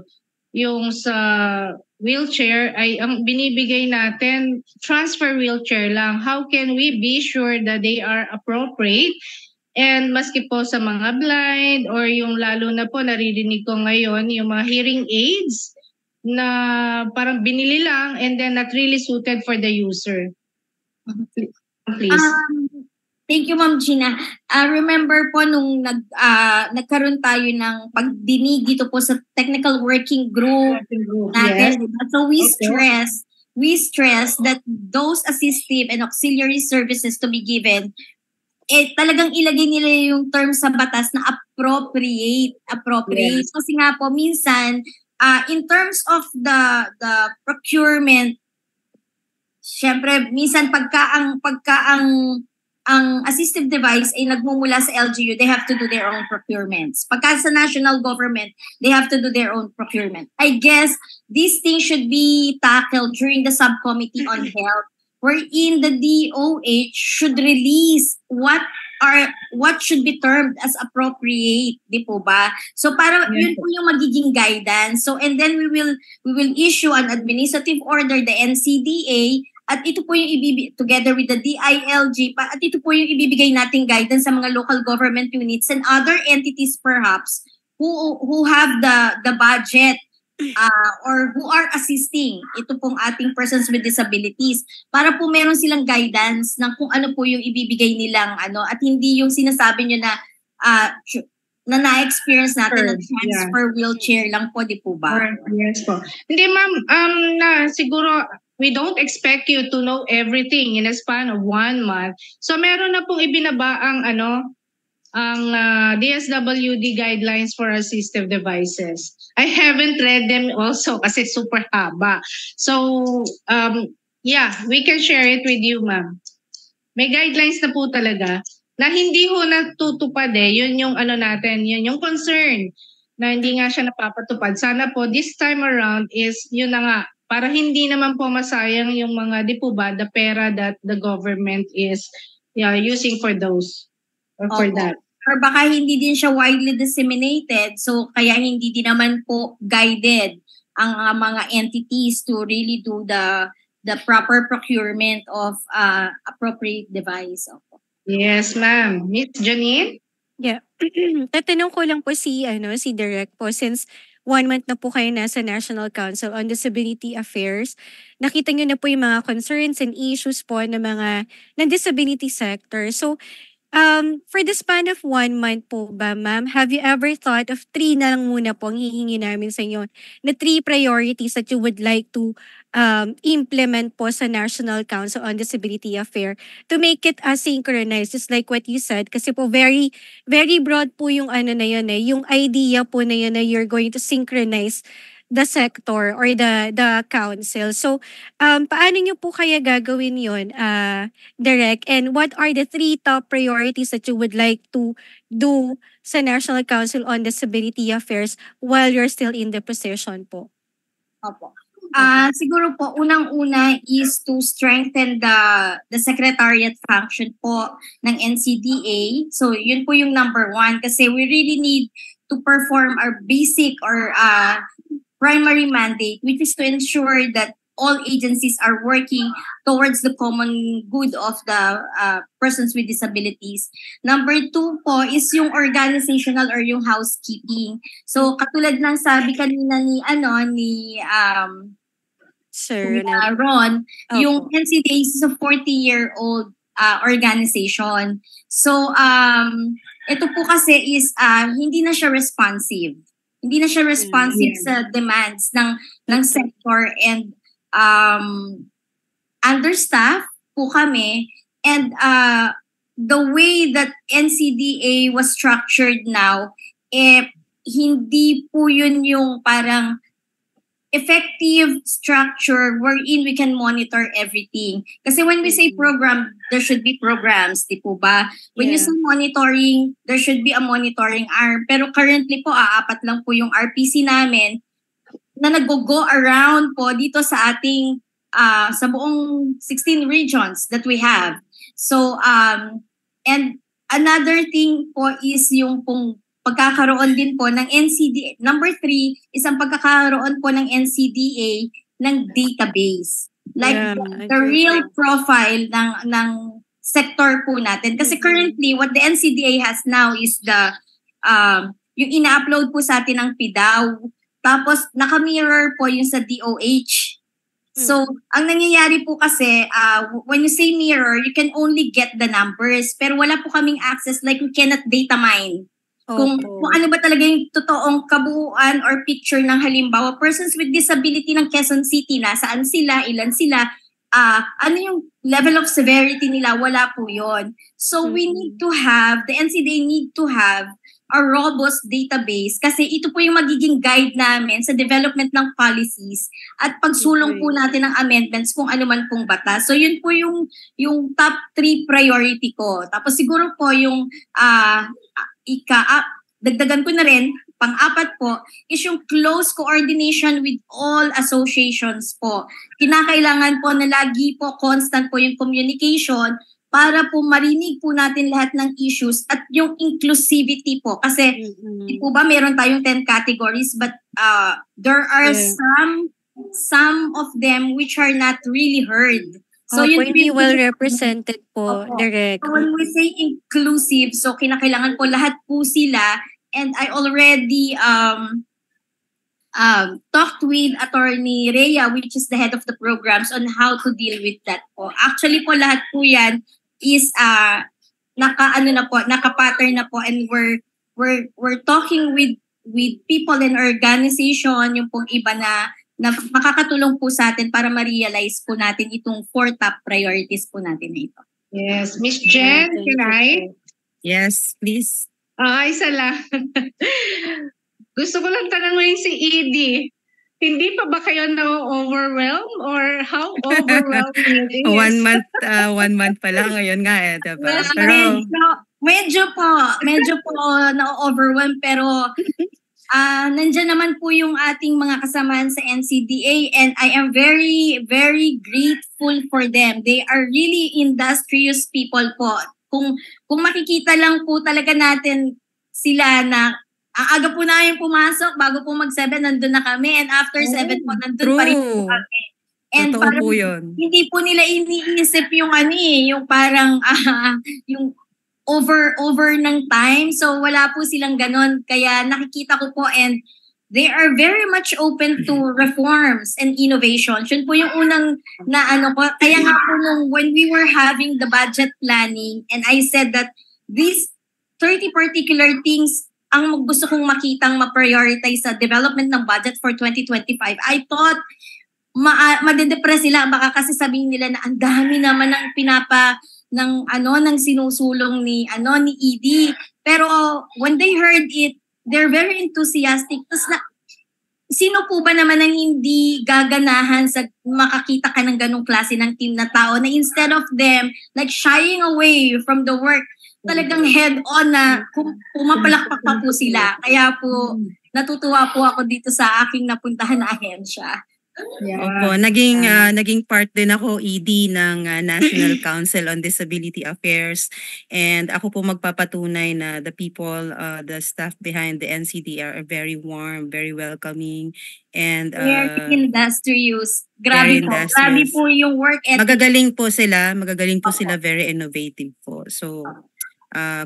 yung sa wheelchair ay ang binibigay natin, transfer wheelchair lang. How can we be sure that they are appropriate? And maski po sa mga blind or yung lalo na po naririnig ko ngayon yung mga hearing aids na parang binili lang and then not really suited for the user. Please. Thank you, Ma'am Gina. Remember po nung nagkaroon tayo ng pagdinig dito po sa technical working group natin. Yes. Diba? So we stress that those assistive and auxiliary services to be given, talagang ilagay nila yung term sa batas na appropriate. Yes. Kasi nga po minsan in terms of the procurement, syempre minsan pagka ang assistive device ay nagmumula sa LGU, they have to do their own procurements. Pagka sa national government, they have to do their own procurement. I guess these things should be tackled during the subcommittee on health, wherein the DOH should release what should be termed as appropriate, di po ba? So para yun po yung magiging guidance. So and then we will issue an administrative order, the NCDA, at ito po yung together with the DILG, at ito po yung ibibigay nating guidance sa mga local government units and other entities perhaps who have the budget or who are assisting ito pong ating persons with disabilities para po meron silang guidance ng kung ano po yung ibibigay nilang at hindi yung sinasabi nyo na na-experience natin na transfer wheelchair lang po, di po ba? Yes po. Hindi ma'am, siguro we don't expect you to know everything in a span of 1 month. So meron na pong ibinaba ang DSWD guidelines for assistive devices. I haven't read them also kasi super haba. So we can share it with you, ma'am. May guidelines na po talaga na hindi ho natutupad yun yung natin, yun yung concern na hindi nga siya napapatupad. Sana po this time around is yun na nga, para hindi naman po masayang yung mga, di po ba, the pera that the government is using for those or for that. Or baka hindi din siya widely disseminated, so kaya hindi din naman po guided ang mga entities to really do the proper procurement of appropriate device. Yes, ma'am. Miss Janine? Yeah. Tatanong ko lang po si Direk po, since 1 month na po kayo nasa National Council on Disability Affairs. Nakita niyo na po yung mga concerns and issues po ng disability sector. So, for the span of 1 month po ba, ma'am, have you ever thought of 3 na lang muna po ang hihingi namin sa inyo, na 3 priorities that you would like to implement po sa National Council on Disability Affairs to make it asynchronized, just like what you said, kasi po very, very broad po yung na yun yung idea po na yun na you're going to synchronize the sector or the council. So, paano nyo po kaya gagawin yun, Direk? And what are the 3 top priorities that you would like to do sa National Council on Disability Affairs while you're still in the position po? Opo. Siguro po, unang-una is to strengthen the secretariat function po ng NCDA. So, yun po yung number 1 kasi we really need to perform our basic or primary mandate, which is to ensure that all agencies are working towards the common good of the persons with disabilities. Number 2 po is yung organizational or yung housekeeping. So katulad ng sabi kanina ni Sir Ron, yung NCDA is a 40-year-old organization. So ito po kasi is hindi na siya responsive. Hindi na siya responsive sa demands ng sector, and understaffed po kami, and the way that NCDA was structured now, hindi po yun yung parang effective structure wherein we can monitor everything. Kasi when we say program, there should be programs, di po ba? When you say monitoring, there should be a monitoring arm. Pero currently po, 4 lang po yung RPC namin na nag-go around po dito sa ating, sa buong 16 regions that we have. So, and another thing po is yung pong pagkakaroon din po ng NCDA. Number 3 is ang pagkakaroon po ng NCDA ng database. Like the real profile ng sector po natin. Kasi currently, what the NCDA has now is yung ina-upload po sa atin ng PDAW. Tapos, naka-mirror po yung sa DOH. So, ang nangyayari po kasi, when you say mirror, you can only get the numbers. Pero wala po kaming access, like we cannot data mine. Kung ano ba talaga yung totoong kabuuan or picture ng halimbawa, persons with disability ng Quezon City, nasaan sila, ilan sila, ano yung level of severity nila, wala po yon. So, we need to have, the NCDA need to have a robust database kasi ito po yung magiging guide namin sa development ng policies at pagsulong po natin ng amendments kung ano man pong batas. So yun po yung top 3 priority ko. Tapos siguro po yung dagdagan ko na rin, pang-apat po is yung close coordination with all associations po. Kinakailangan po na lagi po constant po yung communication para po marinig po natin lahat ng issues at yung inclusivity po. Kasi, di po ba, meron tayong 10 categories but there are some of them which are not really heard. So, hindi well represented po, direct. So, when we say inclusive, so kinakailangan po lahat po sila, and I already talked with Attorney Rhea, which is the head of the programs, on how to deal with that po. Actually po, lahat po yan is naka-pattern na po, and we're talking with people and organization, yung pong iba na makakatulong po sa atin para ma-realize po natin itong 4 top priorities po natin na ito. Yes. Miss Jen, can I? Yes, please. Isa lang. Gusto ko lang tanongin si Edie. Hindi pa ba kayo na-overwhelmed or how overwhelming it is? 1 month pa lang ngayon nga diba? Pero medyo po na-overwhelmed pero nandyan naman po yung ating mga kasamahan sa NCDA, and I am very, very grateful for them. They are really industrious people po. Kung makikita lang po talaga natin sila na ang aga po namin pumasok, bago po mag-7, nandun na kami. And after 7 po, nandun pa rin po kami. And totoo parang po yun. hindi po nila iniisip yung yung parang, yung over ng time. So wala po silang ganon. Kaya nakikita ko po, and they are very much open to reforms and innovations. Yun po yung unang ko. Kaya nga po when we were having the budget planning, and I said that these 30 particular things ang gusto kong makitang ma-prioritize sa development ng budget for 2025, I thought madedepress sila. Baka kasi sabihin nila na ang dami naman ng sinusulong ni Edie. Pero when they heard it, they're very enthusiastic. Tapos sino po ba naman ang hindi gaganahan sa makakita ka ng ganong klase ng team na tao na instead of them like shying away from the work, talagang head-on na pumapalakpak pa po sila. Kaya po, natutuwa po ako dito sa aking napuntahan na ahensya. Yeah. Opo, naging part din ako, ED, ng National Council on Disability Affairs. And ako po magpapatunay na the people, the staff behind the NCDA are very warm, very welcoming. And very industrious. Grabe po yung work ethic. Magagaling po sila, very innovative po. So,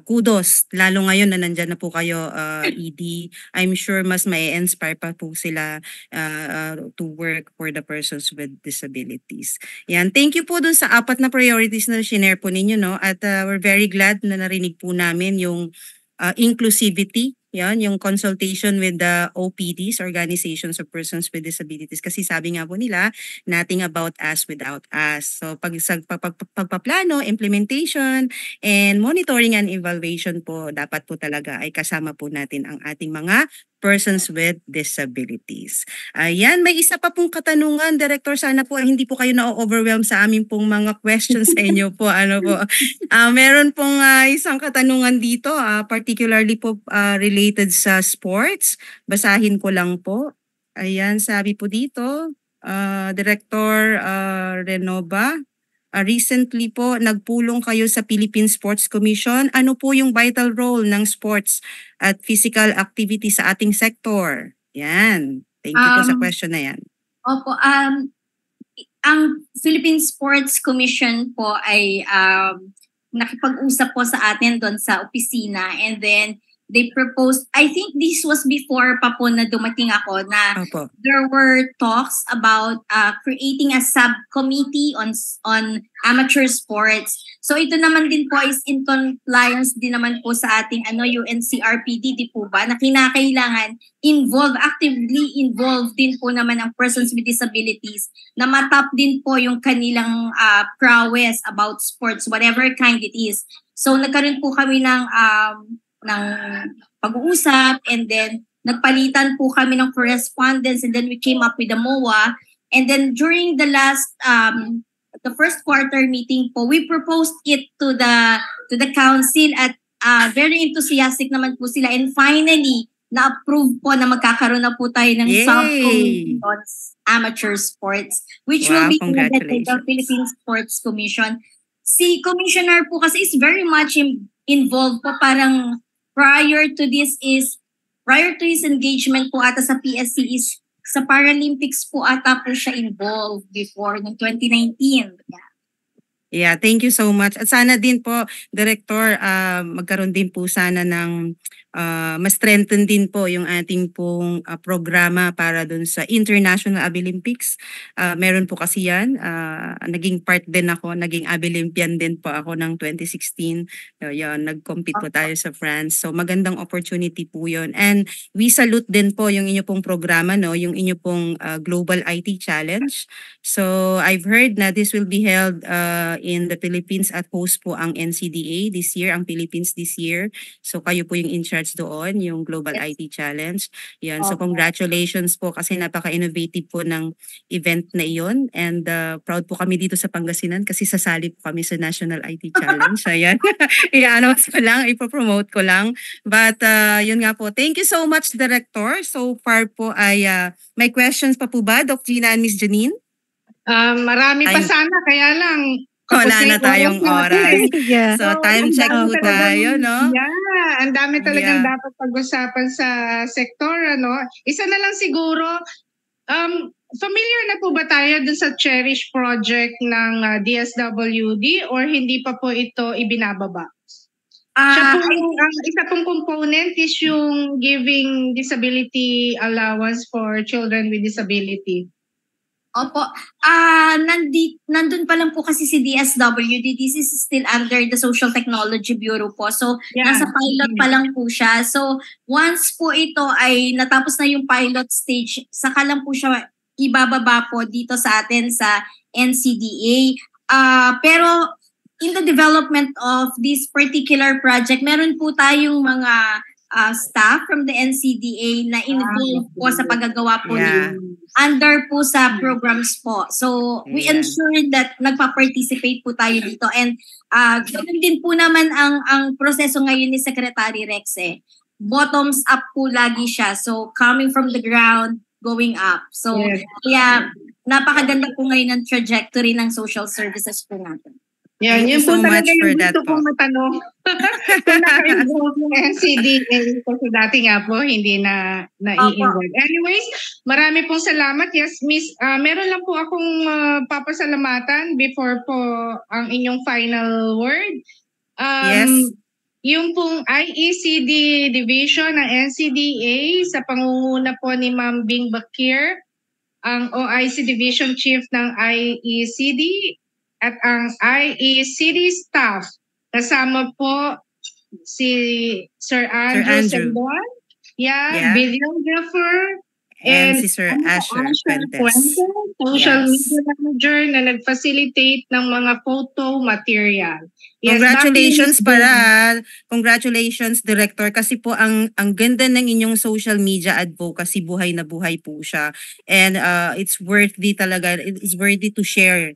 kudos, lalo ngayon na nandyan na po kayo, ED. I'm sure mas mai-inspire pa po sila to work for the persons with disabilities. Yan, thank you po dun sa 4 na priorities na shinare po ninyo, no? At we're very glad na narinig po namin yung inclusivity. Yan, yung consultation with the OPDs, Organizations of Persons with Disabilities. Kasi sabi nga po nila, nothing about us without us. So pagpaplano, implementation, and monitoring and evaluation po, dapat po talaga ay kasama po natin ang ating mga persons with disabilities. Ayan, may isa pa pong katanungan, Director. Sana po hindi po kayo na-overwhelm sa aming pong mga questions sa inyo po. Meron pong isang katanungan dito, particularly po related sa sports. Basahin ko lang po. Ayan, sabi po dito, Director Renova, recently po, nagpulong kayo sa Philippine Sports Commission. Ano po yung vital role ng sports at physical activity sa ating sector? Yan. Thank you po sa question na yan. Opo. Ang Philippine Sports Commission po ay nakipag-usap po sa atin doon sa opisina. And then, they proposed, I think this was before pa po na dumating ako, na Opo. there were talks about creating a subcommittee on amateur sports. So ito naman din po is in compliance din naman po sa ating UNCRPD, di po ba, na kinakailangan actively involved din po naman ang persons with disabilities na matap din po yung kanilang prowess about sports, whatever kind it is. So nagkaroon po kami ng pag-uusap, and then nagpalitan po kami ng correspondence, and then we came up with the MOA. And then during the last the first quarter meeting po, we proposed it to the council at very enthusiastic naman po sila, and finally na-approve po na magkakaroon na po tayo ng subcommittee on amateur sports, which will be headed by the Philippine Sports Commission. Si Commissioner po kasi is very much involved po, parang prior to his engagement po ata sa PSC is sa Paralympics po ata po siya involved before ng 2019. Yeah, thank you so much. At sana din po, Director, magkaroon din po sana ng mas strengthen din po yung ating pong programa para dun sa International Abilimpics. Meron po kasi yan. Naging part din ako, naging Abilimpian din po ako ng 2016. Nag-compete po tayo sa France. So magandang opportunity po yun. And we salute din po yung inyo pong programa, no? Yung inyo pong Global IT Challenge. So I've heard na this will be held in the Philippines at host po ang NCDA this year, ang Philippines this year. So kayo po yung in charge doon, yung Global IT Challenge. Yan. So congratulations po kasi napaka-innovative po ng event na iyon. And proud po kami dito sa Pangasinan kasi sasali po kami sa National IT Challenge. Ayan. I-announce ko lang, ipopromote ko lang. But yun nga po. Thank you so much, Director. So far po ay may questions pa po ba, Doc Gina and Miss Janine? Marami pa sana, kaya lang wala na tayong oras. Yeah. So time check po tayo, no? Yeah, ang dami talagang dapat pag-usapan sa sektor, ano. Isa na lang siguro, familiar na po ba tayo dun sa Cherish project ng DSWD or hindi pa po ito ibinababa? Siya po, ang isa pong component is yung giving disability allowance for children with disability. Opo. Nandun pa lang po kasi si DSWD. This is still under the Social Technology Bureau po. So, nasa pilot pa lang po siya. So, once po ito ay natapos na yung pilot stage, saka lang po siya ibababa po dito sa atin sa NCDA. Pero, in the development of this particular project, meron po tayong mga staff from the NCDA na involved po sa paggagawa po nito. Under po sa programs po. So, we ensure that nagpa-participate po tayo dito. And ganun din po naman ang proseso ngayon ni Secretary Rex. Bottoms up po lagi siya. So, coming from the ground, going up. So, kaya napakaganda po ngayon ng trajectory ng social services po natin. Yan, yun so po talaga yung gusto po. kong matanong. Kung naka-involve yung NCDA, kasi dati nga po, hindi na i-involve. Anyways, marami pong salamat. Yes, Miss, meron lang po akong papasalamatan before po ang inyong final word. Yes. Yung pong IECD division ng NCDA sa pangunguna po ni Ma'am Bing Bakir, ang OIC division chief ng IECD, at ang IECD staff, kasama po si Sir Andrew Sendon, videographer, and si Sir Asher Fuentes, social media manager na nag-facilitate ng mga photo material. Yes, congratulations, Director, kasi po ang ganda ng inyong social media advocacy, buhay na buhay po siya. And it's worthy to share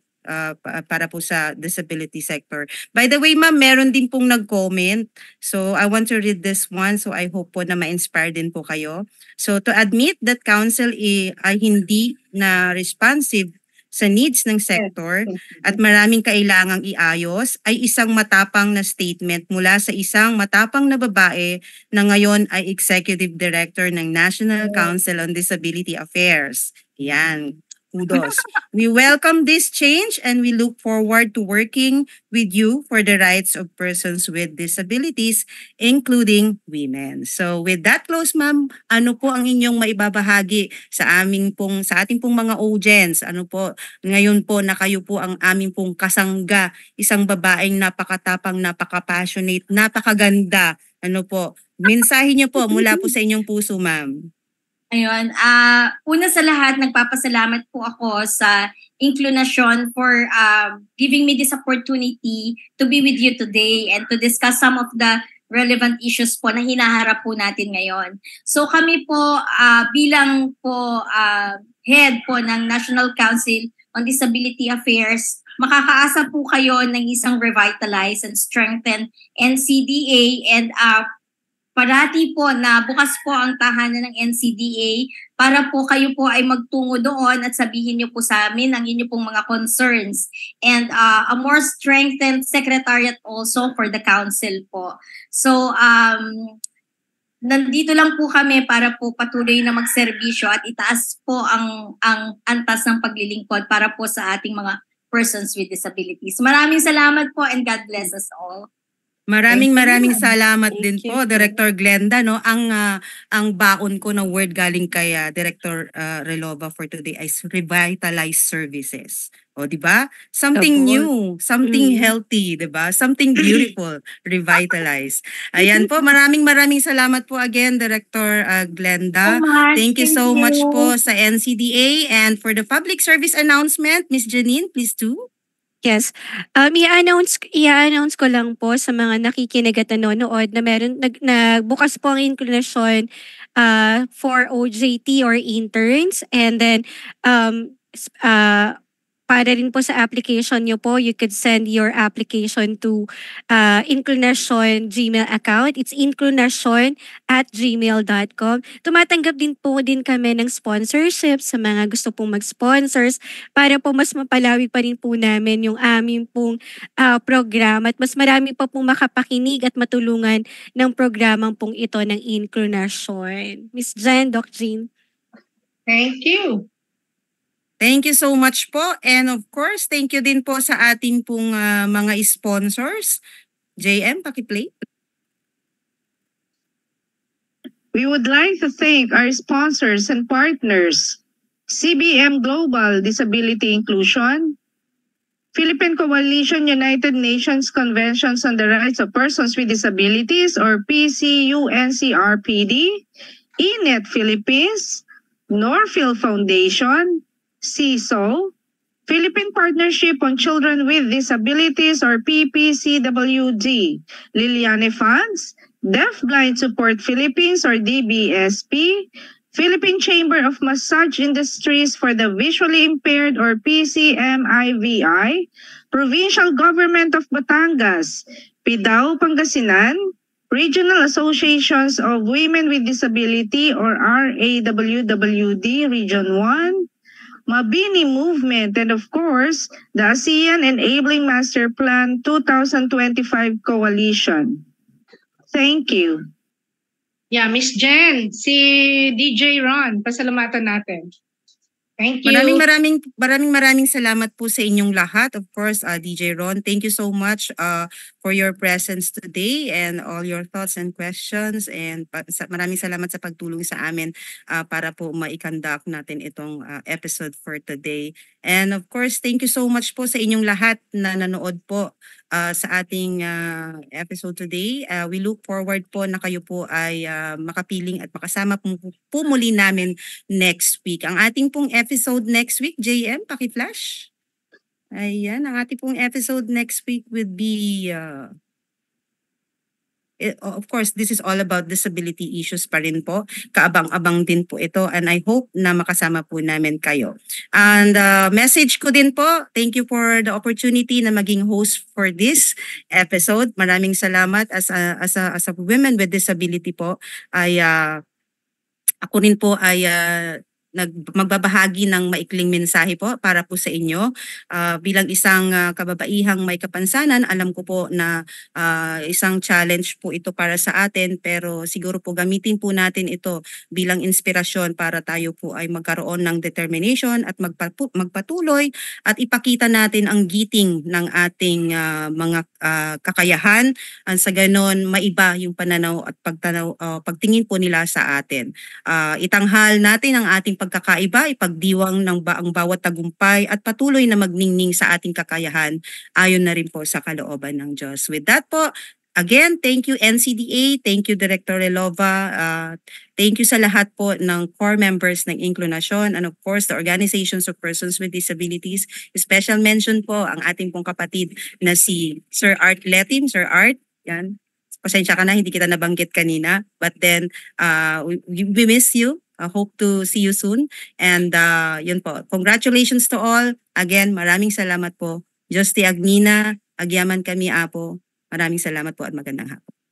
para po sa disability sector. By the way, ma'am, meron din pong nag-comment. So, I want to read this one. So, I hope po na ma-inspire din po kayo. So, to admit that council ay hindi na responsive sa needs ng sector at maraming kailangang iayos ay isang matapang na statement mula sa isang matapang na babae na ngayon ay Executive Director ng National Council on Disability Affairs. Yan. kudos. We welcome this change and we look forward to working with you for the rights of persons with disabilities, including women. So with that close, ma'am, ano po ang inyong maibabahagi sa ating pong mga audience? Ano po, ngayon po na kayo po ang aming pong kasangga, isang babaeng napakatapang, napaka-passionate, napakaganda. Ano po, mensahe niyo po mula po sa inyong puso, ma'am. Ayun, una sa lahat, nagpapasalamat po ako sa Inclination for giving me this opportunity to be with you today and to discuss some of the relevant issues po na hinaharap po natin ngayon. So kami po bilang po head po ng National Council on Disability Affairs, makakaasa po kayo ng isang revitalized and strengthened NCDA and parati po na bukas po ang tahanan ng NCDA para po kayo po ay magtungo doon at sabihin niyo po sa amin ang inyo pong mga concerns and a more strengthened secretariat also for the council po. So nandito lang po kami para po patuloy na magserbisyo at itaas po ang antas ng paglilingkod para po sa ating mga persons with disabilities. Maraming salamat po and God bless us all. Maraming salamat din po, Director Glenda, no. Ang baon ko ng word galing kay Director Relova for today ay revitalized services. O, di ba? Something new, something healthy, di ba? Something beautiful, revitalized. Ayan po, maraming salamat po again, Director Glenda. Thank you so much po sa NCDA and for the public service announcement, Ms. Janine, please do. Yes. I-announce ko lang po sa mga nakikinig at nanonood na nagbukas po ang inclination for OJT or interns, and then para rin po sa application nyo po, you could send your application to Inclination Gmail account. It's inclination@gmail.com. Tumatanggap din kami ng sponsorship sa mga gusto pong mag-sponsors para po mas mapalawig pa rin po namin yung aming pong programa at mas marami pa pong makapakinig at matulungan ng programang pong ito ng Inclination. Miss Jen, Doc Jean. Thank you. Thank you so much po. And of course, thank you din po sa ating pong mga sponsors. JM, pakiplay. We would like to thank our sponsors and partners, CBM Global Disability Inclusion, Philippine Coalition United Nations Conventions on the Rights of Persons with Disabilities or PCUNCRPD, ENET Philippines, Norfield Foundation, CISO, Philippine Partnership on Children with Disabilities or PPCWD, Liliane Funds, Deafblind Support Philippines or DBSP, Philippine Chamber of Massage Industries for the Visually Impaired or PCMIVI, Provincial Government of Batangas, PIDAO Pangasinan, Regional Associations of Women with Disability or RAWWD Region 1, Mabini Movement, and of course, the ASEAN Enabling Master Plan 2025 Coalition. Thank you. Yeah, Miss Jen, si DJ Ron, pasalamatan natin. Thank you. Maraming salamat po sa inyong lahat. Of course, DJ Ron, thank you so much for your presence today and all your thoughts and questions. And maraming salamat sa pagtulong sa amin para po ma-conduct natin itong episode for today. And of course, thank you so much po sa inyong lahat na nanood po sa ating episode today. We look forward po na kayo po ay makapiling at makasama po muli namin next week. Ang ating pong episode next week, JM, paki-flash. Ayan, ang ating pong episode next week would be of course, this is all about disability issues pa rin po. Kaabang-abang din po ito and I hope na makasama po namin kayo. And message ko din po, thank you for the opportunity na maging host for this episode. Maraming salamat as a women with disability po. Ako rin po ay magbabahagi ng maikling mensahe po para po sa inyo. Bilang isang kababaihang may kapansanan, alam ko po na isang challenge po ito para sa atin, pero siguro po gamitin po natin ito bilang inspirasyon para tayo po ay magkaroon ng determination at magpatuloy at ipakita natin ang giting ng ating mga kakayahan. Sa ganon, maiba yung pananaw at pagtingin po nila sa atin. Itanghal natin ang ating pagkakaiba, ipagdiwang ng ang bawat tagumpay at patuloy na magningning sa ating kakayahan ayon na rin po sa kalooban ng Diyos. With that po, again, thank you NCDA, thank you Director Relova, thank you sa lahat po ng core members ng Inclunasyon, and of course the organizations of persons with disabilities. Special mention po ang ating pong kapatid na si Sir Art Letim. Sir Art, yan. Pasensya ka na, hindi kita nabanggit kanina. But then, we miss you. I hope to see you soon. And yun po. Congratulations to all. Again, maraming salamat po. Diyos ti Agnina, agyaman kami apo. Maraming salamat po at magandang hapon.